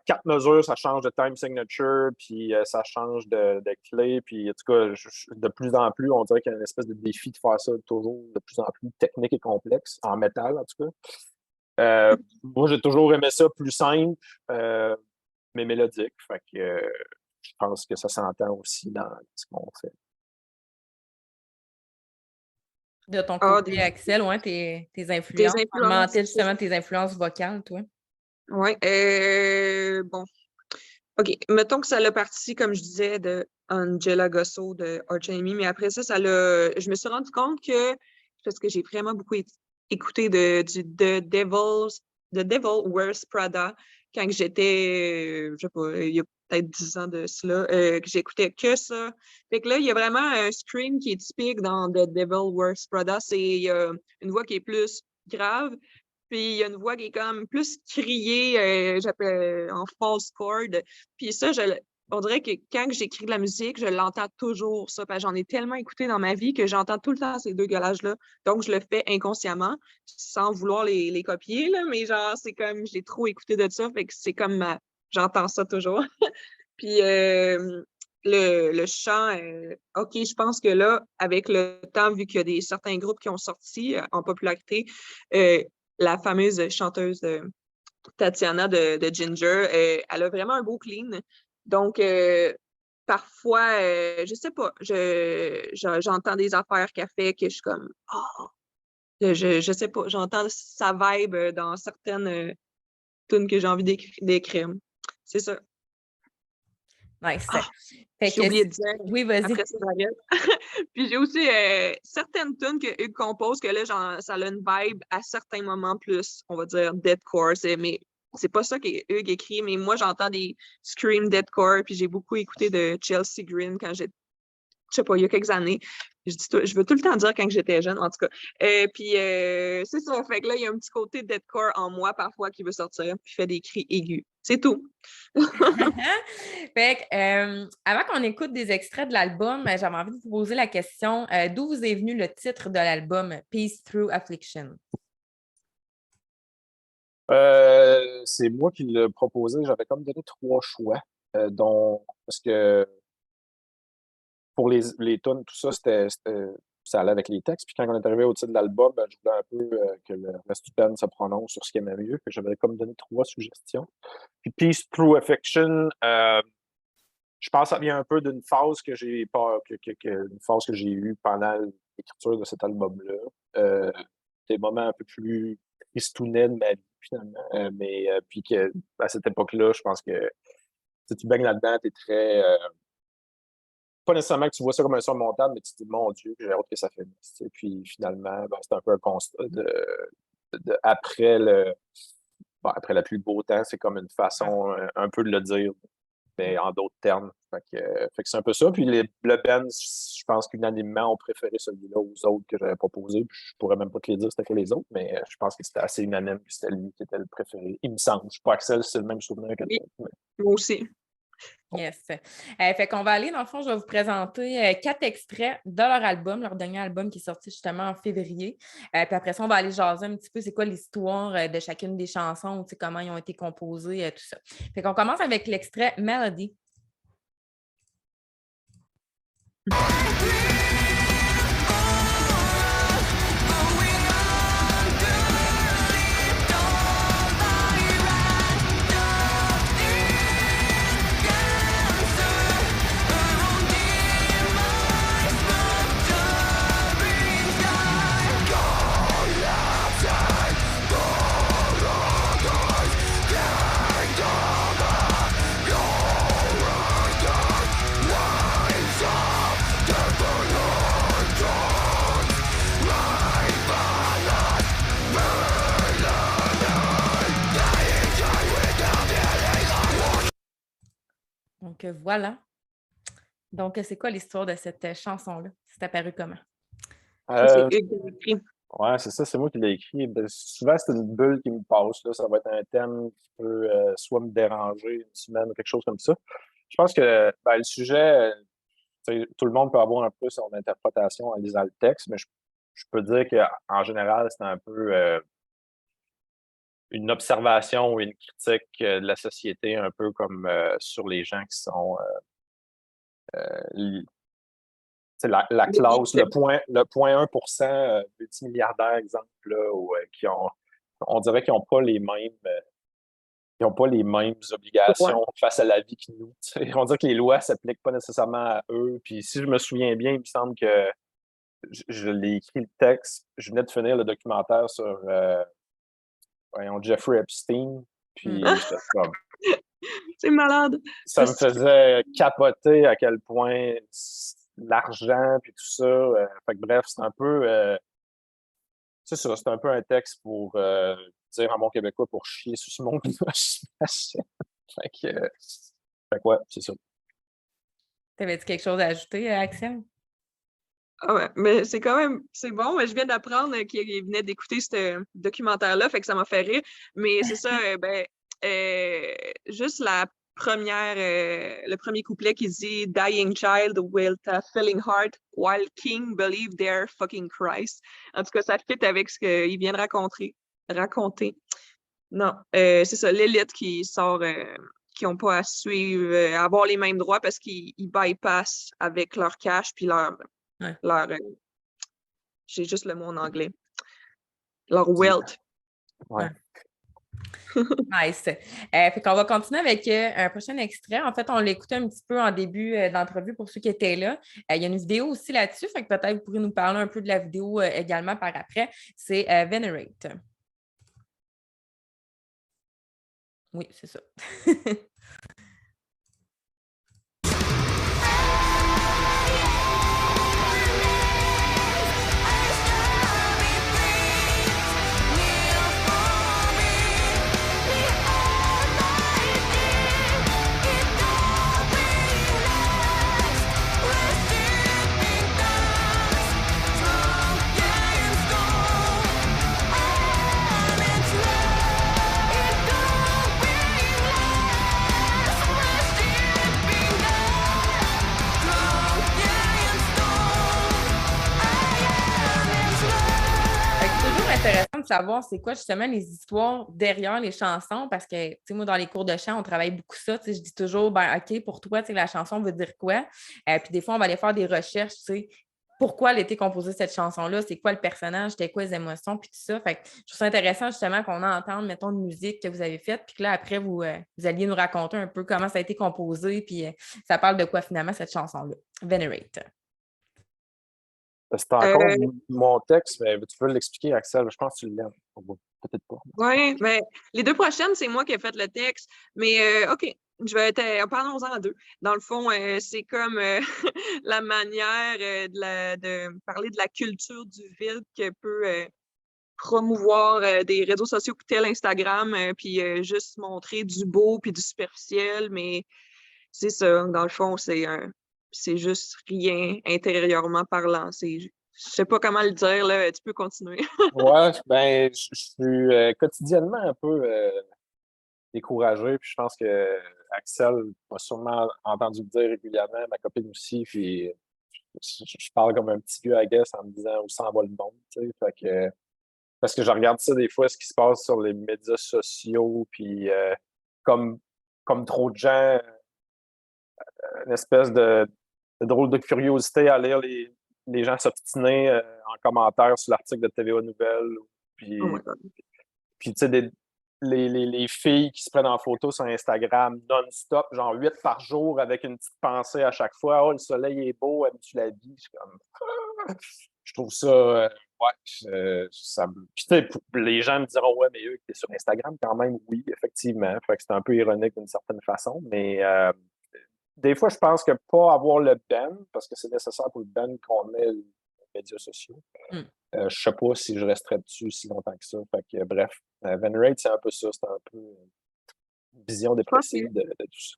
4 mesures, ça change de time signature, puis ça change de clé, puis en tout cas, de plus en plus, on dirait qu'il y a une espèce de défi de faire ça toujours de plus en plus technique et complexe, en métal en tout cas. Moi, j'ai toujours aimé ça plus simple, mais mélodique. Fait que je pense que ça s'entend aussi dans ce qu'on fait. De ton Ah, côté, Axel, ouais, tes des influences. On influences. demandait justement tes influences vocales, toi. Oui. Bon. OK. Mettons que ça l'a parti, comme je disais, de Angela Gosso de Arch Enemy, mais après ça, je me suis rendu compte que, parce que j'ai vraiment beaucoup écouté The Devil Wears Prada quand j'étais, je sais pas, il y a peut-être 10 ans de cela, que j'écoutais que ça. Fait que là, il y a vraiment un scream qui est typique dans The Devil Wears Prada. Il y a une voix qui est plus grave, puis il y a une voix qui est comme plus criée, j'appelle en false chord. Puis ça, on dirait que quand j'écris de la musique, je l'entends toujours, ça. Parce que j'en ai tellement écouté dans ma vie que j'entends tout le temps ces deux gueulages-là. Donc, je le fais inconsciemment, sans vouloir les copier, là. Mais genre, c'est comme, j'ai trop écouté de ça, fait que c'est comme, j'entends ça toujours. Puis le chant, OK, je pense que là, avec le temps, vu qu'il y a certains groupes qui ont sorti en popularité, la fameuse chanteuse Tatiana de Ginger, elle a vraiment un beau clean. Donc, parfois, je sais pas, j'entends des affaires qu'elle fait que je suis comme, oh, je sais pas, j'entends sa vibe dans certaines tunes que j'ai envie d'écrire. C'est ça. Nice. Ah, Fait j'ai que, oublié de dire, oui, vas-y. après ça, j'arrête. Puis j'ai aussi certaines tunes que Hugues compose que là, ça a une vibe à certains moments plus, on va dire, deathcore. Mais c'est pas ça que Hugues écrit, mais moi, j'entends des scream deathcore, puis j'ai beaucoup écouté de Chelsea Green quand j'étais, je sais pas, il y a quelques années. Je veux tout le temps dire quand j'étais jeune, en tout cas. Puis c'est ça, fait que là, il y a un petit côté deathcore en moi parfois qui veut sortir, puis fait des cris aigus. C'est tout. Fait que, avant qu'on écoute des extraits de l'album, j'avais envie de vous poser la question d'où vous est venu le titre de l'album Peace Through Affliction? C'est moi qui l'ai proposé. J'avais comme donné 3 choix, dont parce que pour les tunes, tout ça, ça allait avec les textes. Puis quand on est arrivé au titre de l'album, je voulais un peu que le reste du band se prononce sur ce qu'il aimait mieux. Fait que j'avais comme donné 3 suggestions. Puis Peace Through Affection, je pense que ça vient un peu d'une phase que j'ai pas, une phase que j'ai eue pendant l'écriture de cet album-là. Des moments un peu plus tristounets de ma vie, finalement. Mais puis que à cette époque-là, je pense que si tu baignes là-dedans, t'es très. Pas nécessairement que tu vois ça comme un son montable, mais tu te dis, mon Dieu, j'ai hâte que ça finisse. Puis finalement, c'est un peu un constat après après la pluie de beau temps, c'est comme une façon un peu de le dire, mais en d'autres termes. Fait que c'est un peu ça. Puis le band, je pense qu'unanimement, ont préféré celui-là aux autres que j'avais proposé. Puis je pourrais même pas te les dire c'était que les autres, mais je pense que c'était assez unanime que c'était lui qui était le préféré. Il me semble. Je suis pas Axel, c'est le même souvenir que Oui, toi. Mais... moi aussi. Yes. Fait qu'on va aller, dans le fond, je vais vous présenter 4 extraits de leur album, leur dernier album qui est sorti justement en février. Puis après ça, on va aller jaser un petit peu c'est quoi l'histoire de chacune des chansons, comment ils ont été composées, tout ça. Fait qu'on commence avec l'extrait Melody. Donc voilà. Donc, c'est quoi l'histoire de cette chanson-là? C'est apparu comment? Ça, c'est Euh, Hugues qui l'a écrit. ouais, c'est ça, c'est moi qui l'ai écrit. Souvent, c'est une bulle qui me passe. Là. Ça va être un thème qui peut soit me déranger une semaine ou quelque chose comme ça. Je pense que le sujet, tout le monde peut avoir un peu son interprétation en lisant le texte, mais je peux dire qu'en général, c'est un peu une observation ou une critique de la société, un peu comme sur les gens qui sont la classe, le 0,1% multimilliardaires, exemple, là, qui ont, on dirait qu'ils n'ont pas les mêmes. Ils n'ont pas les mêmes Ouais. obligations face à la vie que nous. On dirait que les lois ne s'appliquent pas nécessairement à eux. Puis si je me souviens bien, il me semble que je l'ai écrit le texte. Je venais de finir le documentaire sur Jeffrey Epstein. Puis j'étais comme, C'est malade. ça me faisait capoter à quel point l'argent puis tout ça. Fait que bref, c'est un peu c'est ça, c'est un peu un texte pour dire en bon québécois pour chier sur ce monde. Fait que ouais, c'est ça. T'avais-tu quelque chose à ajouter, Axel? Ah ouais, mais c'est quand même, c'est bon. Mais je viens d'apprendre qu'il venait d'écouter ce documentaire-là, fait que ça m'a fait rire. Mais c'est ça, juste le premier couplet qui dit Dying child with a filling heart while king believe their fucking Christ. En tout cas, ça fit avec ce qu'il vient de raconter. Non, c'est ça, l'élite qui sort, qui n'ont pas à suivre, avoir les mêmes droits parce qu'ils bypassent avec leur cash puis leur j'ai juste le mot en anglais. Leur wealth. Ouais. Nice. Fait qu'on va continuer avec un prochain extrait. En fait, on l'écoutait un petit peu en début d'entrevue pour ceux qui étaient là. Il y a une vidéo aussi là-dessus, fait que peut-être vous pourrez nous parler un peu de la vidéo également par après. C'est Venerate. Oui, c'est ça. C'est toujours intéressant de savoir c'est quoi justement les histoires derrière les chansons parce que, tu sais, moi, dans les cours de chant, on travaille beaucoup ça. Tu sais, je dis toujours, ben, OK, pour toi, tu sais, la chanson veut dire quoi? Puis des fois, on va aller faire des recherches, tu sais, pourquoi elle a été composée cette chanson-là, c'est quoi le personnage, c'était quoi les émotions, puis tout ça. Fait que je trouve ça intéressant justement qu'on entende, mettons, une musique que vous avez faite, puis que là, après, vous alliez nous raconter un peu comment ça a été composé, puis ça parle de quoi finalement cette chanson-là. Venerate. C'est encore mon texte, mais tu peux l'expliquer, Axel. Je pense que tu l'aimes. Peut-être pas. Oui, mais les deux prochaines, c'est moi qui ai fait le texte. Mais OK, parlons-en à deux. Dans le fond, c'est comme la manière de parler de la culture du vide que peut promouvoir des réseaux sociaux tels Instagram, puis juste montrer du beau puis du superficiel. Mais c'est ça, dans le fond, c'est juste rien intérieurement parlant. Je sais pas comment le dire, là. Tu peux continuer. Ouais, ben, je suis quotidiennement un peu découragé, puis je pense que Axel m'a sûrement entendu le dire régulièrement, ma copine aussi, puis je parle comme un petit vieux à guess en me disant où s'en va le monde, tu sais, fait que, parce que je regarde ça des fois, ce qui se passe sur les médias sociaux, puis comme, comme trop de gens, une espèce de drôle de curiosité à lire les gens s'obstiner en commentaire sur l'article de TVA Nouvelles, Oh puis my God. puis, tu sais, les filles qui se prennent en photo sur Instagram non-stop, genre 8 par jour, avec une petite pensée à chaque fois. Oh, le soleil est beau, aimes-tu la vie? Je suis comme. Je trouve ça. Ouais. Puis, tu sais, les gens me diront, ouais, mais eux, t'es sur Instagram quand même. Oui, effectivement. Fait que c'est un peu ironique d'une certaine façon. Mais des fois, je pense que pas avoir le ban, parce que c'est nécessaire pour le ban qu'on ait les médias sociaux. Mm. Je sais pas si je resterais dessus si longtemps que ça. Fait que, bref, Venerate, c'est un peu ça. C'est un peu une vision Je pense dépressive de tout ça.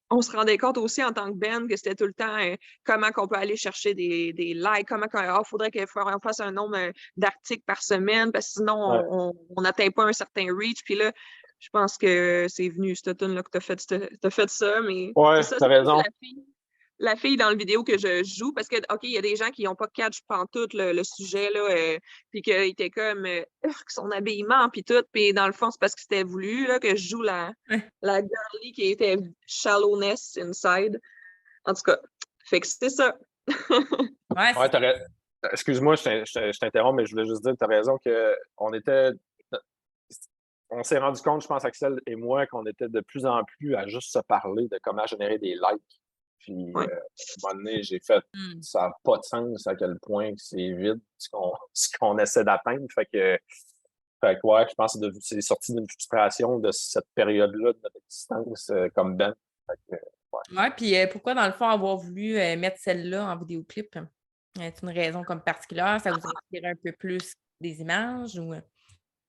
qu'on se rendait compte aussi en tant que band que c'était tout le temps comment qu'on peut aller chercher des likes, comment il faudrait qu'on fasse un nombre d'articles par semaine, parce que sinon, Ouais, on n'atteint pas un certain reach. Puis là, je pense que c'est venu, cette tune-là, que t'as fait ça, mais c'est ouais, ça, t'as c'est plus raison. la fille dans la vidéo que je joue, parce que, OK, il y a des gens qui n'ont pas catch pantoute le sujet, là, puis qu'ils étaient comme, son habillement, puis tout, puis dans le fond, c'est parce que c'était voulu, là, que je joue la girlie qui était shallowness inside. En tout cas, fait que c'est ça. Ouais, Ouais, excuse-moi, je t'interromps, mais je voulais juste dire, t'as raison que on s'est rendu compte, je pense, Axel et moi, qu'on était de plus en plus à juste se parler de comment générer des likes. Puis, Ouais. à un moment donné, j'ai fait, Mm. ça n'a pas de sens à quel point c'est vide ce qu'on essaie d'atteindre. Fait que ouais, je pense que c'est sorti d'une frustration de cette période-là de notre existence comme band. Fait que, ouais. Ouais, puis pourquoi, dans le fond, avoir voulu mettre celle-là en vidéoclip? C'est une raison comme particulière? Ça vous inspire un peu plus des images ou.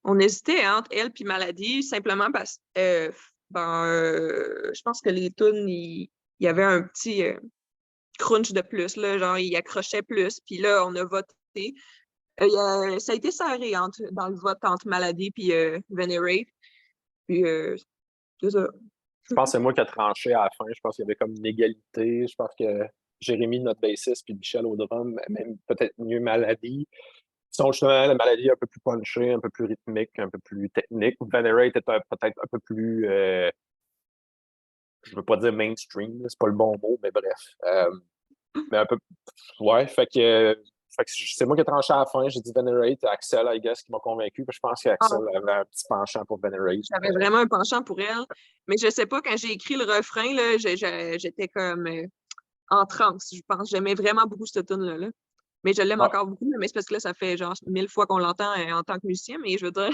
On hésitait entre elle puis Maladie, simplement parce que je pense que les tunes, il y avait un petit crunch de plus, là, genre il accrochait plus, puis là, on a voté. Ça a été serré dans le vote entre Maladie et Venerate. Puis c'est ça. Je pense que c'est moi qui ai tranché à la fin. Je pense qu'il y avait comme une égalité. Je pense que Jérémy, notre bassiste, puis Michel au drum, même peut-être mieux Maladie. Ils sont justement la maladie un peu plus punchée, un peu plus rythmique, un peu plus technique. Venerate est peut-être un peu plus, je veux pas dire mainstream, c'est pas le bon mot, mais bref. Mais un peu, ouais, fait que Fait que c'est moi qui ai tranché à la fin. J'ai dit Venerate à Axel, I guess, qui m'a convaincu. Puis je pense qu'Axel Ah, avait un petit penchant pour Venerate. j'avais vraiment un penchant pour elle. Mais je sais pas, quand j'ai écrit le refrain, là, j'étais comme en transe. Je pense j'aimais vraiment beaucoup cette tune là. Mais je l'aime Ouais. encore beaucoup, mais c'est parce que là, ça fait genre 1000 fois qu'on l'entend en tant que musicien, mais je veux dire,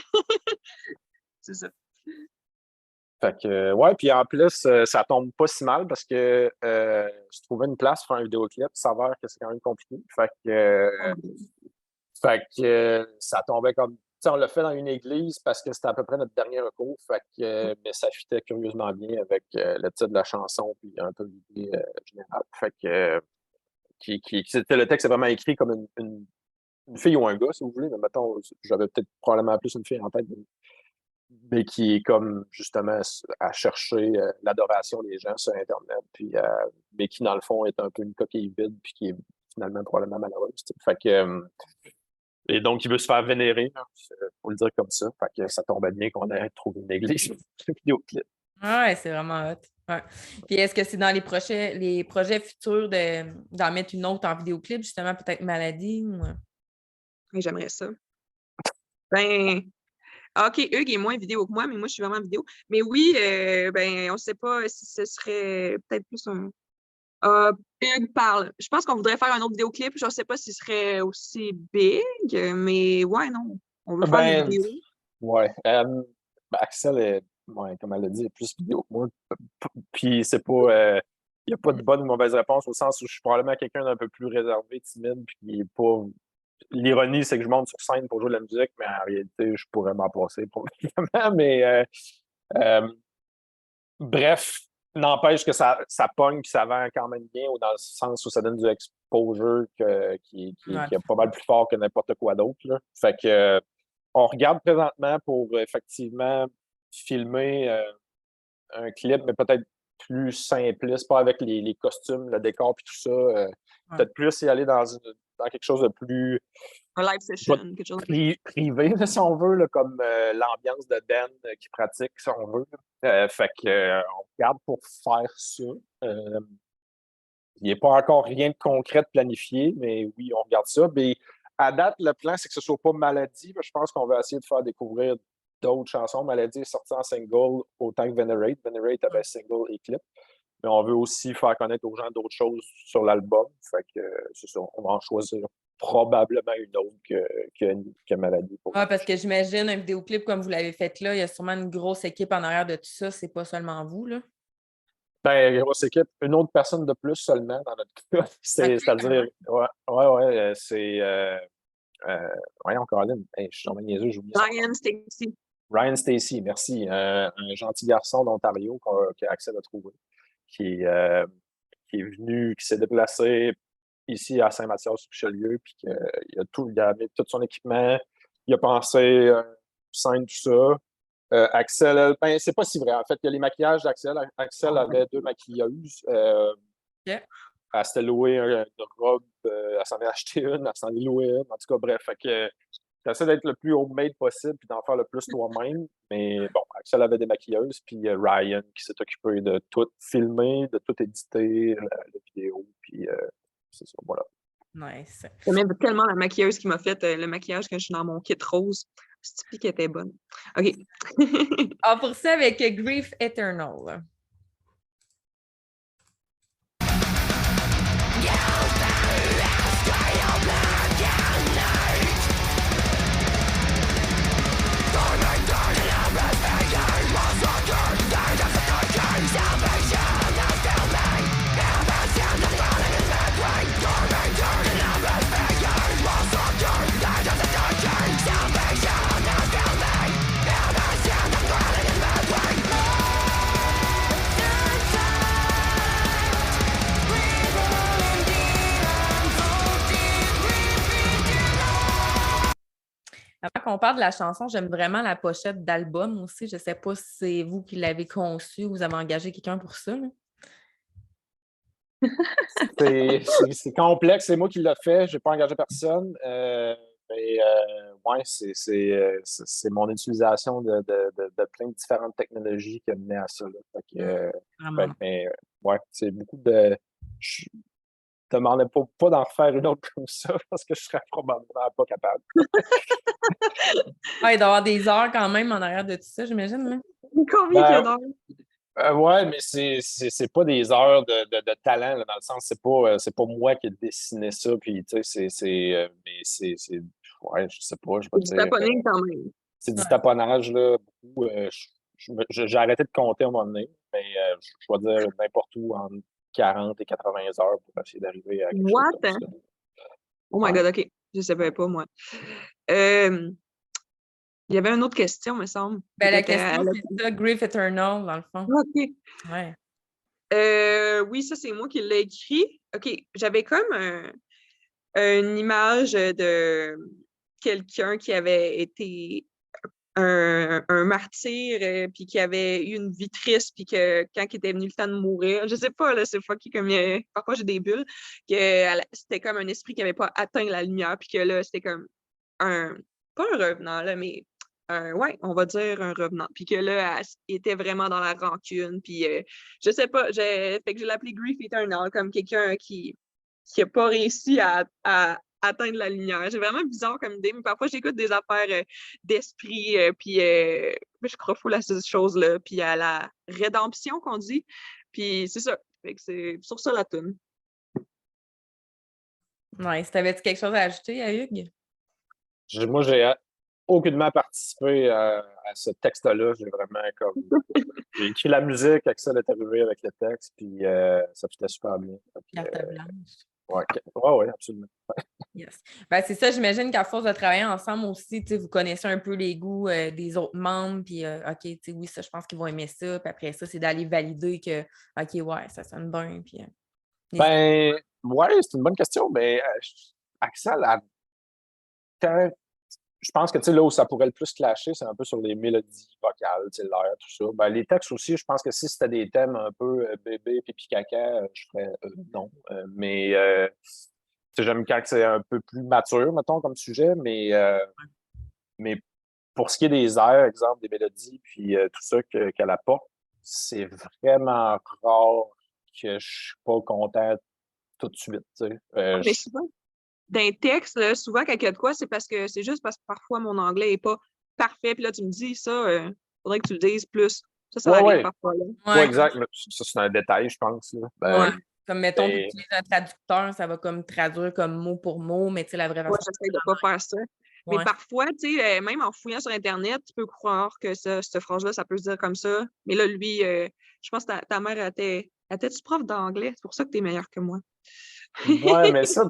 c'est ça. Fait que, ouais, puis en plus, ça tombe pas si mal parce que je trouvais une place pour un vidéoclip. Ça s'avère que c'est quand même compliqué. Fait que ça tombait comme. Tu sais, on l'a fait dans une église parce que c'était à peu près notre dernier recours. Mais ça fitait curieusement bien avec le titre de la chanson puis un peu l'idée générale. Fait que c'était le texte est vraiment écrit comme une fille ou un gars, si vous voulez. Mais mettons, j'avais peut-être probablement plus une fille en tête, mais qui est comme justement à chercher l'adoration des gens sur Internet, mais qui dans le fond est un peu une coquille vide, puis qui est finalement probablement malheureuse. Fait que, et donc, il veut se faire vénérer, faut le dire comme ça. Fait que ça tombait bien qu'on ait trouvé une église pour le vidéoclip. Ouais, c'est vraiment hot. Ouais. Puis est-ce que c'est dans les projets futurs d'en mettre une autre en vidéoclip, justement, peut-être Maladie ou... Et j'aimerais ça. Ben, OK, Hugues est moins vidéo que moi, mais moi, je suis vraiment vidéo. Mais oui, ben, on ne sait pas si ce serait peut-être plus un. Hugues parle. Je pense qu'on voudrait faire un autre vidéoclip. Je ne sais pas s'il serait aussi big, mais ouais, non. On veut faire des Ben, vidéos. ouais. Axel est, ouais, comme elle l'a dit, est plus vidéo que moi. Puis c'est pas. Il n'y a pas de bonne ou mauvaise réponse au sens où je suis probablement quelqu'un d'un peu plus réservé, timide, puis qui est pas. L'ironie, c'est que je monte sur scène pour jouer de la musique, mais en réalité, je pourrais m'en passer probablement. Euh, bref, n'empêche que ça pogne puis ça vend quand même bien, ou dans le sens où ça donne du exposure qui Ouais. est pas mal plus fort que n'importe quoi d'autre, là. Fait que on regarde présentement pour effectivement filmer un clip, mais peut-être plus simpliste, pas avec les costumes, le décor puis tout ça. Ouais. Peut-être plus y aller dans quelque chose de plus Un live session, quelque chose. privé, là, si on veut, là, comme l'ambiance de Ben qui pratique, si on veut. Fait que on regarde pour faire ça. Il n'y a pas encore rien de concret de planifié, mais oui, on regarde ça. Mais à date, le plan, c'est que ce ne soit pas Maladie. Je pense qu'on va essayer de faire découvrir d'autres chansons. Maladie est sortie en single autant que Venerate. Venerate avait single et clip. Mais on veut aussi faire connaître aux gens d'autres choses sur l'album. Fait que c'est ça. On va en choisir probablement une autre que Maladie. Ouais, parce que j'imagine un vidéoclip comme vous l'avez fait là, il y a sûrement une grosse équipe en arrière de tout ça. C'est pas seulement vous, là. Ben, grosse équipe, une autre personne de plus seulement dans notre cas. C'est-à-dire, ouais, c'est. Voyons, Colin, hey, je suis tombé niaiseux, j'ai oublié son nom. Ryan Stacy. Ryan Stacy, merci. Un gentil garçon d'Ontario qu'Axel a trouvé, qui, euh, qui est venu, qui s'est déplacé ici à Saint-Mathias-sur-Richelieu, puis il a mis tout son équipement, il a pensé scène, tout ça. Axel, ben, c'est pas si vrai. En fait, il y a les maquillages d'Axel. Axel avait deux maquilleuses. OK. Elle s'était louée une robe, elle s'en est acheté une, elle s'en est louée une. En tout cas, bref, fait que j'essaie d'être le plus homemade possible puis d'en faire le plus toi-même. Mais bon, Axel avait des maquilleuses, puis Ryan qui s'est occupé de tout filmer, de tout éditer, la vidéo, puis c'est ça, voilà. Nice. J'aimais tellement la maquilleuse qui m'a fait le maquillage quand je suis dans mon kit rose. Cette fille qui était bonne. OK. Ah, pour ça, avec Grief Eternal. Avant qu'on parle de la chanson, j'aime vraiment la pochette d'album aussi. Je ne sais pas si c'est vous qui l'avez conçue ou vous avez engagé quelqu'un pour ça, là. C'est complexe, c'est moi qui l'ai fait, j'ai pas engagé personne. Ouais, c'est mon utilisation de plein de différentes technologies qui a mené à ça, là. Fait que, Vraiment. mais ouais, c'est beaucoup de. demandais pas d'en refaire une autre comme ça parce que je serais probablement pas capable. Ouais, il doit y avoir des heures quand même en arrière de tout ça, j'imagine. Là. Combien qu'il y a Ben, d'heures? ouais, mais c'est pas des heures de talent, là, dans le sens, c'est pas moi qui ai dessiné ça, puis tu sais, mais ouais, je sais pas, je vais C'est du dire, taponing quand même. c'est du Ouais. taponnage, là, beaucoup. J'ai arrêté de compter à un moment donné, mais je vais dire n'importe où entre 40 et 80 heures pour essayer d'arriver à quelque chose What? comme ça. Oh my Ouais. God, OK. Je ne savais pas, moi. Euh, il y avait une autre question, me semble. Ben, la Peut-être question, c'est ça, Grief Eternal, dans le fond. OK. Ouais. Oui, ça, c'est moi qui l'ai écrit. OK. J'avais comme une image de quelqu'un qui avait été un martyr, puis qui avait eu une vie triste, puis que quand il était venu le temps de mourir, je sais pas, là, c'est fucky comme parfois j'ai des bulles, que c'était comme un esprit qui avait pas atteint la lumière, puis que là, c'était comme pas un revenant, là, mais ouais, on va dire un revenant. Puis que là, elle était vraiment dans la rancune. Puis je sais pas, fait que je l'appelais Grief Eternal, comme quelqu'un qui a pas réussi à atteindre la lumière. C'est vraiment bizarre comme idée, mais parfois j'écoute des affaires d'esprit, puis je crois full à ces choses-là, puis à la rédemption qu'on dit. Puis c'est ça. Fait que c'est sur ça la toune. Ouais. T'avais-tu quelque chose à ajouter à Hugues? Moi, j'ai aucunement participé à ce texte-là. J'ai vraiment comme. J'ai écrit la musique, Axel est arrivé avec le texte, puis ça fitait super bien. Carte blanche. Ouais, absolument. Yes. Ben, c'est ça, j'imagine qu'à force de travailler ensemble aussi, vous connaissez un peu les goûts des autres membres, puis OK, oui, ça, je pense qu'ils vont aimer ça, puis après ça, c'est d'aller valider que, OK, ouais, ça sonne bien, puis Ben, ouais, c'est une bonne question, mais Axel, quand je pense que là où ça pourrait le plus clasher, c'est un peu sur les mélodies vocales, l'air, tout ça. Ben, les textes aussi, je pense que si c'était des thèmes un peu bébé, pipi, caca, je ferais non. Mais j'aime quand c'est un peu plus mature, mettons, comme sujet, mais pour ce qui est des airs, exemple, des mélodies, puis tout ça qu'elle apporte, c'est vraiment rare que je suis pas content tout de suite. Mais souvent, d'un texte, là, souvent, quand il y a de quoi, c'est juste parce que parfois mon anglais n'est pas parfait. Puis là, tu me dis ça, faudrait que tu le dises plus. Ça arrive Ouais, parfois. Là. ouais, ouais, exact. Mais ça, c'est un détail, je pense. Là. ouais. Comme mettons, tu Mais, utilises un traducteur, ça va comme traduire comme mot pour mot, mais la vraie Ouais, façon. j'essaie de ne pas faire ça. Mais Ouais. parfois, tu sais, même en fouillant sur Internet, tu peux croire que cette phrase-là, ça peut se dire comme ça. Mais là, lui, je pense que ta mère était-tu prof d'anglais? C'est pour ça que tu es meilleure que moi. ouais, mais ça,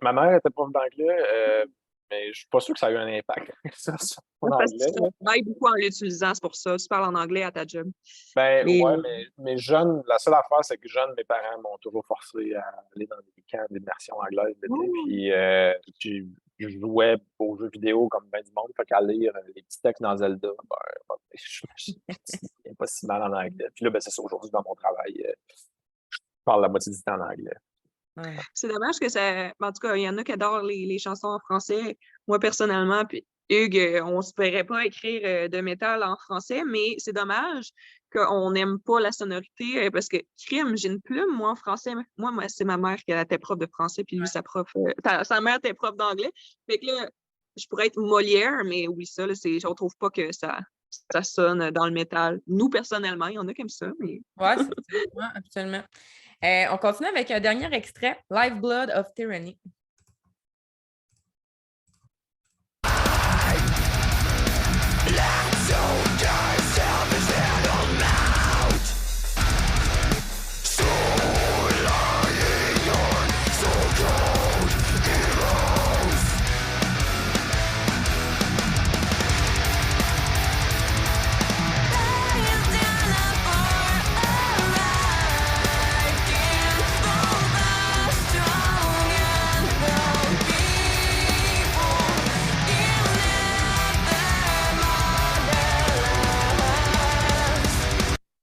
ma mère était prof d'anglais, mais je suis pas sûr que ça a eu un impact ça, sur mon Parce que anglais. tu Là. travailles beaucoup en l'utilisant, c'est pour ça. Tu parles en anglais à ta job. Ben Mais ouais, mais jeune, la seule affaire, c'est que jeune, mes parents m'ont toujours forcé à aller dans des camps d'immersion anglaise d'été. Puis je jouais aux jeux vidéo comme ben du monde, fait qu'à lire les petits textes dans Zelda, je me pas si mal en anglais. Puis là, ben c'est ça, aujourd'hui, dans mon travail, je parle la moitié du temps en anglais. Ouais. c'est dommage que ça. En tout cas, il y en a qui adorent les chansons en français. Moi, personnellement, puis Hugues, on ne se verrait pas écrire de métal en français, mais c'est dommage qu'on n'aime pas la sonorité parce que crime, j'ai une plume, moi, en français. Moi c'est ma mère qui était prof de français, puis lui, sa mère était prof d'anglais. Fait que là, je pourrais être Molière, mais oui, ça, là, je ne trouve pas que ça sonne dans le métal. Nous, personnellement, il y en a qui aiment ça, mais. Ouais, c'est ça. Ouais, absolument. On continue avec un dernier extrait, Lifeblood of Tyranny.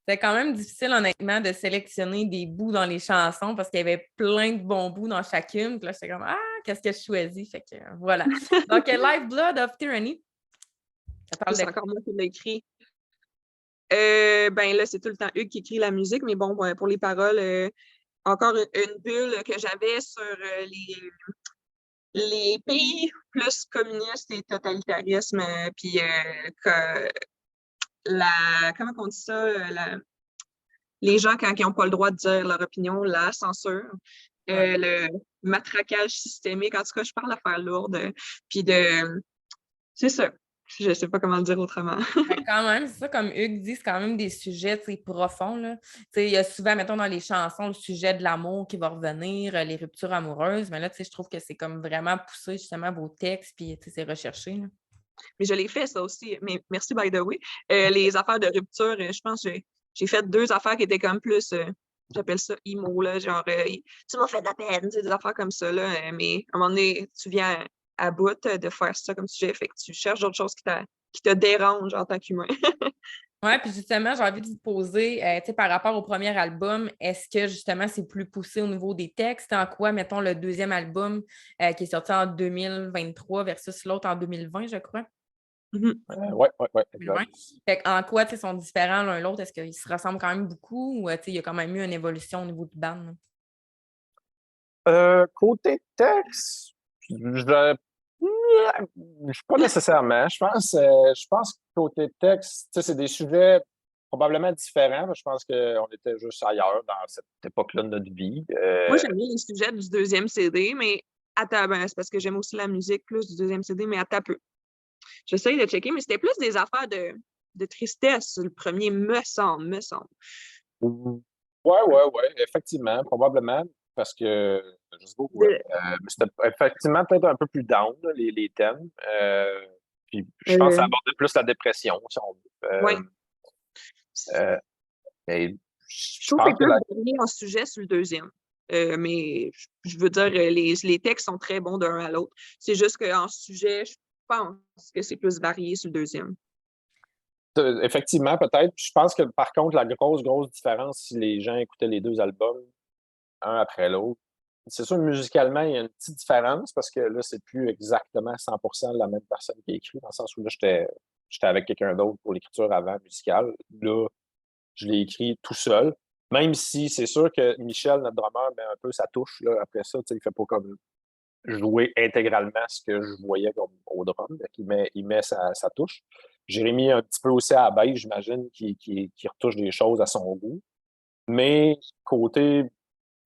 C'était quand même difficile, honnêtement, de sélectionner des bouts dans les chansons parce qu'il y avait plein de bons bouts dans chacune. Puis là, j'étais comme, qu'est-ce que je choisis? Fait que voilà. Donc, Lifeblood of Tyranny. Ça parle C'est de. encore moi qui l'ai écrit. Ben là, c'est tout le temps Hugues qui écrit la musique, mais bon, pour les paroles, encore une bulle que j'avais sur les pays plus communistes et totalitarisme, puis comment on dit ça, les gens quand ils n'ont pas le droit de dire leur opinion, la censure, le matraquage systémique, en tout cas, je parle d'affaires lourdes, puis c'est ça. Je ne sais pas comment le dire autrement. Ben, quand même, c'est ça, comme Hugues dit, c'est quand même des sujets profonds. Là. Il y a souvent, mettons, dans les chansons, le sujet de l'amour qui va revenir, les ruptures amoureuses, mais là, je trouve que c'est comme vraiment poussé justement vos textes, puis c'est recherché. Là. Mais je l'ai fait, ça aussi. Mais merci, by the way. Les affaires de rupture, je pense que j'ai fait 2 affaires qui étaient comme plus, j'appelle ça emo, là, genre, tu m'as fait de la peine, des affaires comme ça, là, mais à un moment donné, tu viens à bout de faire ça comme sujet, fait que tu cherches d'autres choses qui te dérangent en tant qu'humain. Oui, puis justement, j'ai envie de vous poser, par rapport au premier album, est-ce que justement c'est plus poussé au niveau des textes? En quoi, mettons, le deuxième album qui est sorti en 2023 versus l'autre en 2020, je crois? Oui, exact. Fait en quoi ils sont différents l'un l'autre? Est-ce qu'ils se ressemblent quand même beaucoup ou il y a quand même eu une évolution au niveau du band? Côté texte, je pas nécessairement. Je pense que côté texte, c'est des sujets probablement différents. Je pense qu'on était juste ailleurs dans cette époque-là de notre vie. Moi, j'aime bien les sujets du deuxième CD, mais c'est parce que j'aime aussi la musique plus du deuxième CD, mais à peu. J'essaye de checker, mais c'était plus des affaires de tristesse, le premier, me semble. Ouais, effectivement, probablement, parce que, je sais pas pourquoi, mais c'était effectivement peut-être un peu plus down, là, les thèmes. Puis je pense que ça abordait plus la dépression, si on veut. Ouais. Mais Je je trouve pense que que c'est plus varié en sujet sur le deuxième. Mais je veux dire, les textes sont très bons d'un à l'autre. C'est juste qu'en sujet, je pense que c'est plus varié sur le deuxième. Effectivement, peut-être. Je pense que par contre, la grosse différence, si les gens écoutaient les 2 albums, un après l'autre, c'est sûr, musicalement, il y a une petite différence parce que là, c'est plus exactement 100% la même personne qui écrit, dans le sens où là, j'étais avec quelqu'un d'autre pour l'écriture avant musicale. Là, je l'ai écrit tout seul. Même si c'est sûr que Michel, notre drummer, met un peu sa touche. Là, après ça, il fait pas comme jouer intégralement ce que je voyais comme au drum. Il met sa touche. Jérémy un petit peu aussi à la baisse, j'imagine, qui retouche des choses à son goût. Mais côté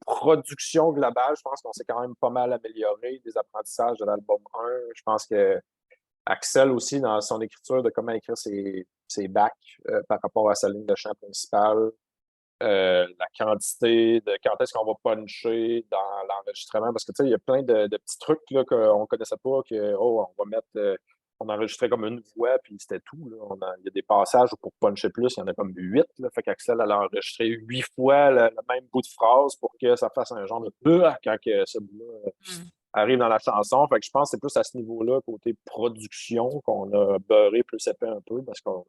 production globale, je pense qu'on s'est quand même pas mal amélioré des apprentissages de l'album 1. Je pense que Axel aussi, dans son écriture de comment écrire ses backs par rapport à sa ligne de chant principale, la quantité de quand est-ce qu'on va puncher dans l'enregistrement, parce que tu sais, il y a plein de petits trucs là, qu'on ne connaissait pas, on va mettre, on enregistrait comme une voix, puis c'était tout. Là. Il y a des passages où pour puncher plus, il y en a comme 8. Là, fait qu'Axel a enregistré 8 fois le même bout de phrase pour que ça fasse un genre de quand que ce bout-là arrive dans la chanson. Fait que je pense que c'est plus à ce niveau-là, côté production, qu'on a beurré plus épais un peu, parce qu'on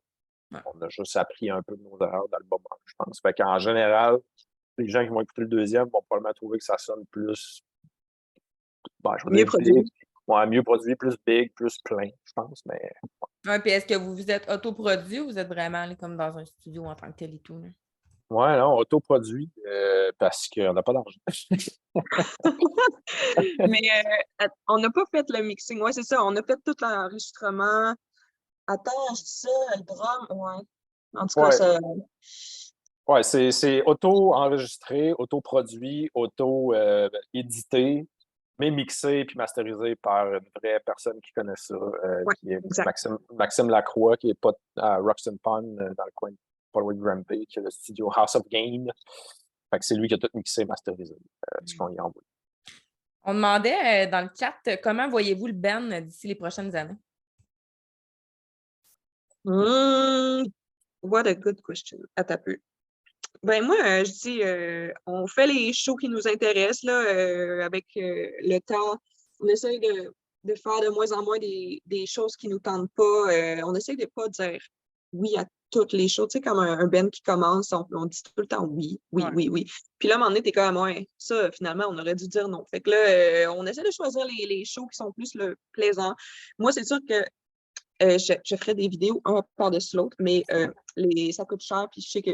a juste appris un peu de nos erreurs d'album, je pense. Fait qu'en général, les gens qui vont écouter le deuxième vont probablement trouver que ça sonne plus. Mieux produit. Mieux produit, plus big, plus plein, je pense. Mais... Ouais, puis est-ce que vous êtes autoproduit ou vous êtes vraiment allé comme dans un studio en tant que tel et tout? Là? Ouais, non, autoproduit parce qu'on n'a pas d'argent. Mais on n'a pas fait le mixing. Ouais, c'est ça. On a fait tout l'enregistrement. Attends, je dis ça, le drum, ouais. En tout cas, ça. Ouais, c'est auto-enregistré, auto-produit, auto-édité, mais mixé puis masterisé par une vraie personne qui connaît ça, qui est Maxime Lacroix, qui est pas à Roxton Pond, dans le coin de Paul Granby, qui est le studio House of Gain. Fait que c'est lui qui a tout mixé et masterisé, ce qu'on y envoie. On demandait dans le chat, comment voyez-vous le band d'ici les prochaines années? What a good question. Attends un peu. Ben moi, je dis, on fait les shows qui nous intéressent là, avec le temps. On essaye de faire de moins en moins des choses qui nous tentent pas. On essaye de pas dire oui à toutes les choses. Tu sais, comme un band qui commence, on dit tout le temps oui. Puis là, à un moment donné, t'es comme, ouais, ça, finalement, on aurait dû dire non. Fait que là, on essaie de choisir les shows qui sont plus plaisants. Moi, c'est sûr que je ferais des vidéos un par-dessus l'autre, mais ça coûte cher, puis je sais que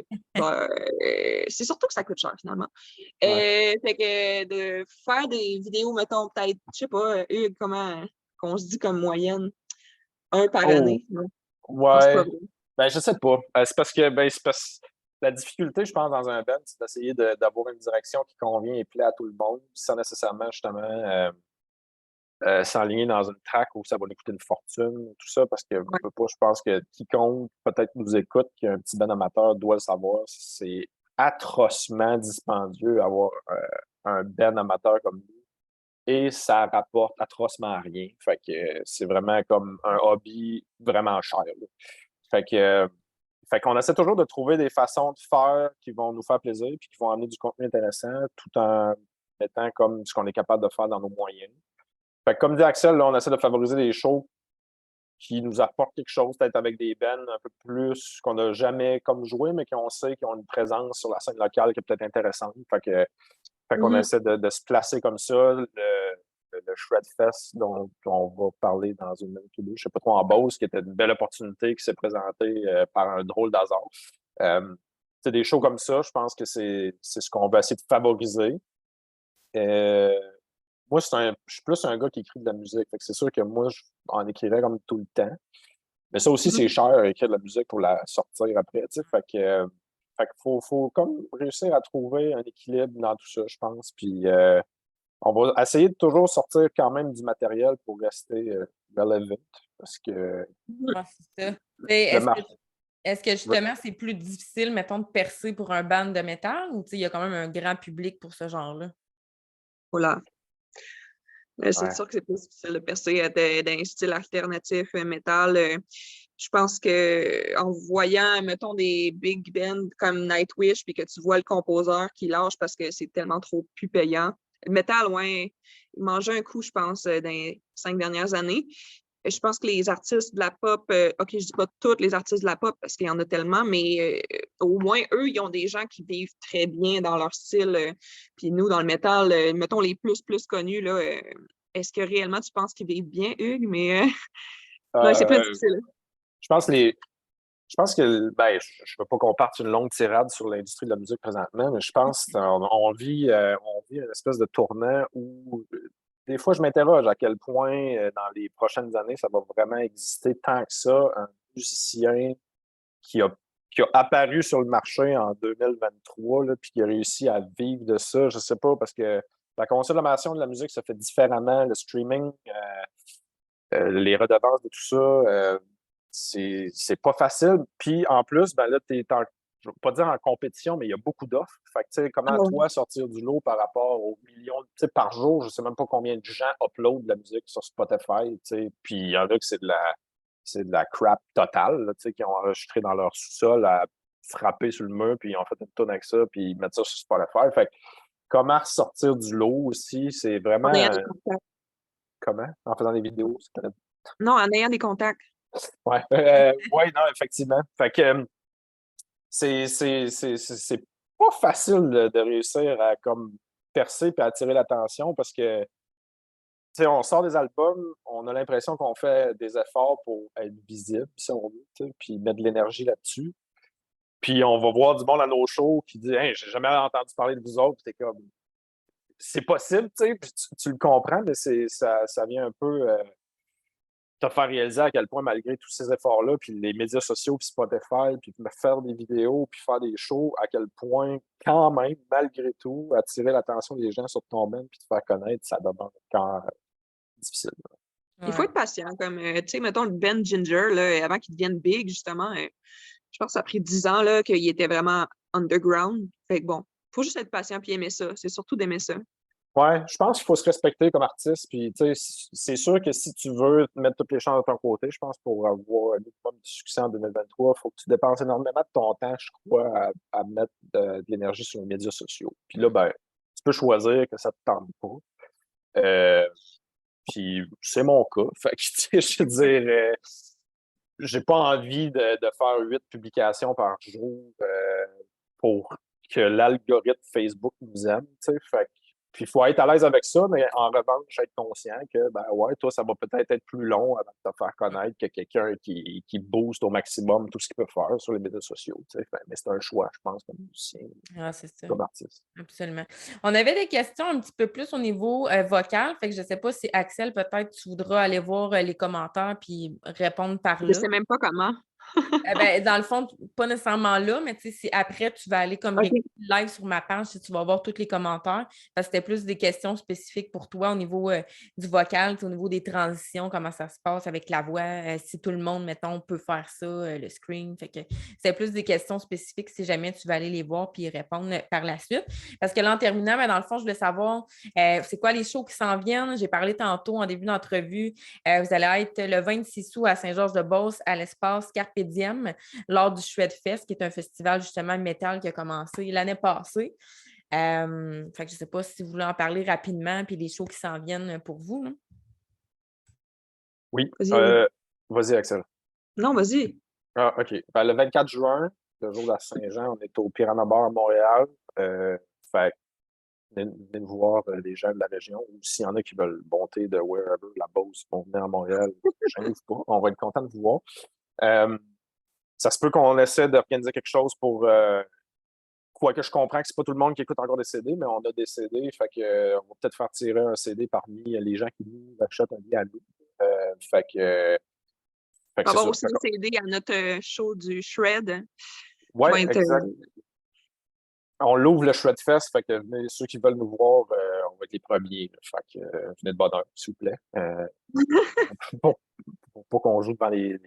c'est surtout que ça coûte cher, finalement. Fait que de faire des vidéos, mettons, peut-être, je sais pas, Hugues, comment qu'on se dit comme moyenne, un par Oh, année. Non, c'est pas ouais. vrai. Ben, je sais pas. C'est parce que la difficulté, je pense, dans un band, c'est d'essayer d'avoir une direction qui convient et plaît à tout le monde, sans nécessairement, justement, s'enligner dans une track où ça va nous coûter une fortune, tout ça, parce que Ouais. je pense que quiconque peut-être nous écoute, qui est un petit band amateur, doit le savoir. C'est atrocement dispendieux avoir un band amateur comme nous. Et ça rapporte atrocement rien. Fait que c'est vraiment comme un hobby vraiment cher, là. Fait que, fait qu'on essaie toujours de trouver des façons de faire qui vont nous faire plaisir puis qui vont amener du contenu intéressant tout en mettant comme ce qu'on est capable de faire dans nos moyens. Fait que comme dit Axel, là, on essaie de favoriser des shows qui nous apportent quelque chose, peut-être avec des bands un peu plus qu'on n'a jamais comme joué, mais qu'on sait qu'ils ont une présence sur la scène locale qui est peut-être intéressante. Fait qu'on essaie de se placer comme ça. Le Shred Fest dont on va parler dans une minute ou deux, je ne sais pas trop, en Beauce, qui était une belle opportunité qui s'est présentée par un drôle d'hasard. C'est des shows comme ça, je pense que c'est ce qu'on va essayer de favoriser. Euh, Moi, je suis plus un gars qui écrit de la musique. Fait que c'est sûr que moi, je en écrirais comme tout le temps. Mais ça aussi, c'est cher, écrire de la musique pour la sortir après. Tu sais. Fait que faut comme réussir à trouver un équilibre dans tout ça, je pense. Puis on va essayer de toujours sortir quand même du matériel pour rester relevant. Parce que Ouais, c'est ça. le marché. Est-ce que justement, c'est plus difficile, mettons, de percer pour un band de métal ou il y a quand même un grand public pour ce genre-là? Voilà. C'est Ouais. sûr que c'est plus difficile de percer d'un style alternatif métal. Je pense que en voyant, mettons, des big bands comme Nightwish, puis que tu vois le composeur qui lâche parce que c'est tellement trop plus payant. Le métal, ouais, il mangeait un coup, je pense, dans les 5 dernières années. Je pense que les artistes de la pop, OK, je dis pas tous les artistes de la pop parce qu'il y en a tellement, mais au moins, eux, ils ont des gens qui vivent très bien dans leur style. Puis nous, dans le métal, mettons les plus connus, là, est-ce que réellement tu penses qu'ils vivent bien, Hugues? Mais non, c'est plus Euh, difficile. je pense je pense que ben, je ne veux pas qu'on parte une longue tirade sur l'industrie de la musique présentement, mais je pense qu'on vit une espèce de tournant où des fois je m'interroge à quel point dans les prochaines années ça va vraiment exister tant que ça un musicien qui a, qui a apparu sur le marché en 2023 là, puis qui a réussi à vivre de ça. Je ne sais pas parce que la consommation de la musique se fait différemment, le streaming, les redevances de tout ça. C'est pas facile. Puis en plus, ben là, je ne veux pas dire en compétition, mais il y a beaucoup d'offres. Fait que, tu sais, comment Oh, toi sortir du lot par rapport aux millions, tu sais, par jour, je ne sais même pas combien de gens uploadent de la musique sur Spotify, tu sais. Puis il y en a que c'est de la crap totale, là, tu sais, qui ont enregistré dans leur sous-sol à frapper sur le mur, puis ils ont fait une tonne avec ça, puis ils mettent ça sur Spotify. Fait que comment sortir du lot aussi, c'est en vraiment ayant des contacts. comment? En faisant des vidéos. Non, en ayant des contacts. Ouais, ouais, non, effectivement. Fait que c'est pas facile de réussir à comme percer et attirer l'attention parce que tu sais, on sort des albums, on a l'impression qu'on fait des efforts pour être visible, si on veut, tu sais, puis mettre de l'énergie là-dessus. Puis on va voir du monde à nos shows qui dit Hey, j'ai jamais entendu parler de vous autres, puis t'es comme c'est possible, tu sais, puis tu le comprends, mais ça vient un peu te faire réaliser à quel point, malgré tous ces efforts-là, puis les médias sociaux, puis Spotify, puis faire des vidéos, puis faire des shows, à quel point, quand même, malgré tout, attirer l'attention des gens sur ton band, puis te faire connaître, ça demande quand difficile. Il faut Ouais. être patient. Comme, tu sais, mettons le Ben Ginger, là, avant qu'il devienne big, justement, je pense que ça a pris 10 ans là, qu'il était vraiment underground. Fait que bon, il faut juste être patient puis aimer ça. C'est surtout d'aimer ça. Ouais, je pense qu'il faut se respecter comme artiste, puis tu sais, c'est sûr que si tu veux mettre toutes les chances de ton côté, je pense pour avoir un minimum de succès en 2023, il faut que tu dépenses énormément de ton temps, je crois, à mettre de l'énergie sur les médias sociaux. Puis là, ben, tu peux choisir que ça te tente pas. Euh, Puis c'est mon cas. Fait que, tu sais, je veux dire, j'ai pas envie de faire 8 publications par jour pour que l'algorithme Facebook nous aime. Tu sais. Fait que Puis il faut être à l'aise avec ça, mais en revanche, être conscient que, ben ouais, toi, ça va peut-être être plus long avant de te faire connaître que quelqu'un qui booste au maximum tout ce qu'il peut faire sur les médias sociaux. Mais c'est un choix, je pense, comme musicien, Ah, c'est ça. comme artiste. Absolument. On avait des questions un petit peu plus au niveau vocal, fait que je ne sais pas si Axel, peut-être tu voudras aller voir les commentaires puis répondre par Je là. sais même pas comment. Dans le fond, pas nécessairement là, mais si après, tu vas aller comme OK. live sur ma page, si tu vas voir tous les commentaires, parce que c'était plus des questions spécifiques pour toi au niveau du vocal, au niveau des transitions, comment ça se passe avec la voix, si tout le monde, mettons, peut faire ça, le screen. Fait que c'est plus des questions spécifiques si jamais tu vas aller les voir puis y répondre par la suite. Parce que là, en terminant, dans le fond, je voulais savoir c'est quoi les shows qui s'en viennent. J'ai parlé tantôt en début d'entrevue. Vous allez être le 26 août à Saint-Georges-de-Beauce à l'espace Carpe Diem lors du Shred Fest, qui est un festival justement métal qui a commencé l'année passée. Fait que je ne sais pas si vous voulez en parler rapidement, puis les shows qui s'en viennent pour vous. Là. Oui. Vas-y. Vas-y, Axel. Non, vas-y. Ah, OK. Ben, le 24 juin, le jour de la Saint-Jean, on est au Piranha Bar à Montréal. Fait que venez nous voir les gens de la région, ou s'il y en a qui veulent monter de wherever, la Beauce, vont venir à Montréal, gênez-vous pas. On va être content de vous voir. Ça se peut qu'on essaie d'organiser quelque chose pour. Quoique je comprends que c'est pas tout le monde qui écoute encore des CD, mais on a des CD, fait que on va peut-être faire tirer un CD parmi les gens qui nous achètent un billet à nous. Fait que On va c'est avoir ça. aussi des CD à notre show du Shred. Ouais, exact. On l'ouvre le Shred Fest, fait que ceux qui veulent nous voir, on va être les premiers. Là. Fait que venez de bonne heure, s'il vous plaît. Pour pas qu'on joue devant les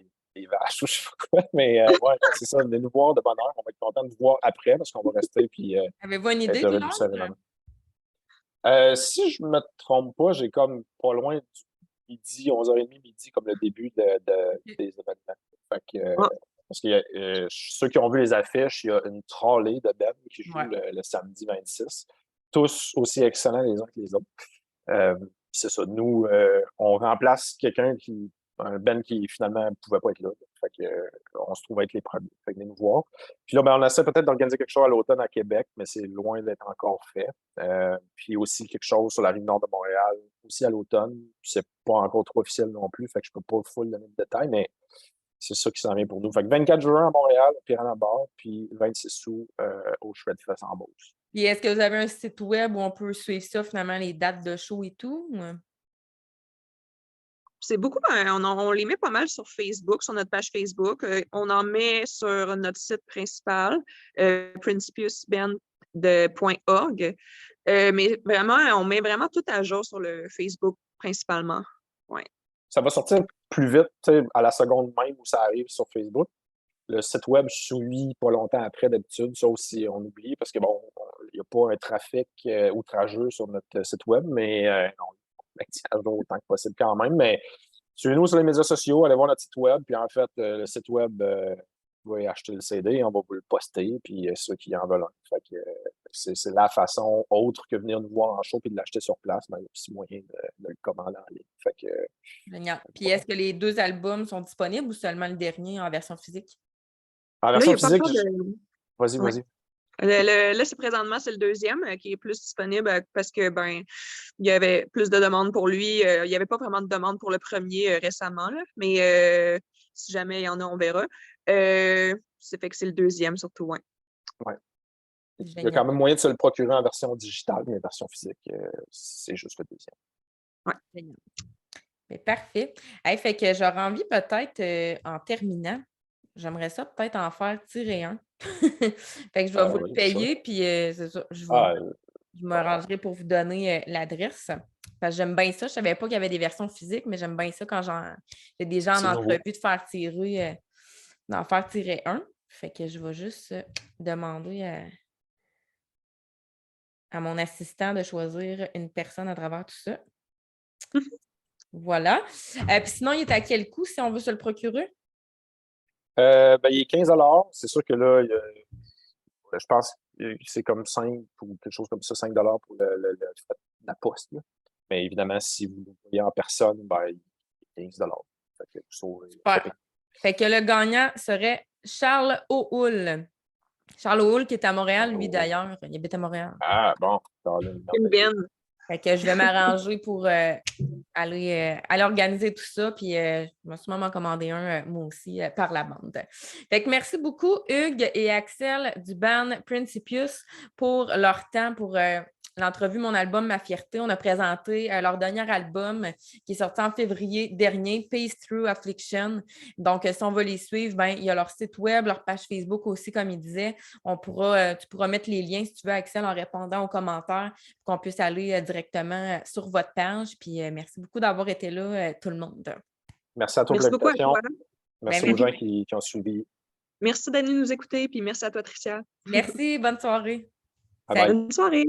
vaches ou je sais pas quoi. Mais ouais, c'est ça, venez nous voir de bonne heure. On va être content de vous voir après parce qu'on va rester puis Avez-vous une être idée de heureux du l'heure? Si je me trompe pas, j'ai comme pas loin du midi, 11h30, midi, comme le début des événements. Fait que, Ah, parce que ceux qui ont vu les affiches, il y a une trolley de bands qui joue Ouais. le samedi 26. Tous aussi excellents les uns que les autres. C'est ça. Nous, on remplace un band qui finalement ne pouvait pas être là. Fait que, on se trouve être les premiers. Fait que venez nous voir. Puis là, on essaie peut-être d'organiser quelque chose à l'automne à Québec, mais c'est loin d'être encore fait. Puis aussi quelque chose sur la rive nord de Montréal, aussi à l'automne. C'est pas encore trop officiel non plus, fait que je peux pas full donner de détails, mais c'est ça qui s'en vient pour nous. Fait que 24 juin à Montréal, au Piranha Bar, puis 26 août au Shred Fest en Beauce. Puis est-ce que vous avez un site web où on peut suivre ça, finalement, les dates de show et tout? c'est beaucoup, on les met pas mal sur Facebook, sur notre page Facebook. On en met sur notre site principal, principiusband.org. Mais vraiment, on met vraiment tout à jour sur le Facebook principalement. Ouais. Ça va sortir plus vite, à la seconde même où ça arrive sur Facebook. Le site web suit pas longtemps après d'habitude, sauf si on oublie, parce que bon, il n'y a pas un trafic outrageux sur notre site web, mais on le tient à jour autant que possible quand même. Mais suivez-nous sur les médias sociaux, allez voir notre site web, puis en fait, le site web, vous pouvez acheter le CD, on va vous le poster, puis ceux qui en veulent un. Fait que c'est la façon autre que venir nous voir en show et de l'acheter sur place, mais il y a aussi moyen de le commander en ligne. Fait que, Génial. Puis est-ce que les 2 albums sont disponibles ou seulement le dernier en version physique? en Là, il version n'y a pas physique, encore de. vas-y, Ouais. vas-y. Là, présentement, c'est le deuxième qui est plus disponible parce que il y avait plus de demandes pour lui. Il n'y avait pas vraiment de demande pour le premier récemment, là, mais si jamais il y en a, on verra. C'est fait que c'est le deuxième surtout, ouais. Ouais. Il y a Génial. quand même moyen de se le procurer en version digitale, mais version physique, c'est juste le deuxième. Génial. Mais parfait. Hey, fait que j'aurais envie peut-être, en terminant, j'aimerais ça peut-être en faire tirer un. Fait que je vais vous le Oui, ça. payer, puis c'est ça, je Ah, me rangerai pour vous donner l'adresse. Parce que j'aime bien ça. Je ne savais pas qu'il y avait des versions physiques, mais j'aime bien ça quand j'ai des gens en c'est nouveau. entrevue de faire tirer, d'en faire tirer un. Fait que je vais juste demander à mon assistant de choisir une personne à travers tout ça. Voilà. Puis sinon, il est à quel coût si on veut se le procurer? Il est 15 $. C'est sûr que là, je pense que c'est comme 5 ou quelque chose comme ça, 5 $ pour la poste. Là. Mais évidemment, si vous le voyez en personne, il est 15 $. Fait que vous saurez. Super. Fait que le gagnant serait Charles O'Houl. Charles O'Houl qui est à Montréal, lui d'ailleurs. Il habite à Montréal. Ah, bon. Une benne. Fait que je vais m'arranger pour aller organiser tout ça. Puis je vais sûrement m'en commander un, moi aussi, par la bande. Fait que merci beaucoup, Hugues et Axel du band Principius, pour leur temps, pour l'entrevue Mon album, Ma fierté. On a présenté leur dernier album qui est sorti en février dernier, Peace Through Affliction. Donc, si on veut les suivre, ben, il y a leur site web, leur page Facebook aussi, comme il disait. Tu pourras mettre les liens, si tu veux, Axel, en répondant aux commentaires pour qu'on puisse aller directement sur votre page. Puis, merci beaucoup d'avoir été là, tout le monde. Merci à toi pour Merci beaucoup à l'invitation. toi. Merci Ben, aux gens qui ont suivi. Merci d'être venu nous écouter, puis merci à toi, Tricia. merci, bonne soirée. Bye bye. Bonne soirée.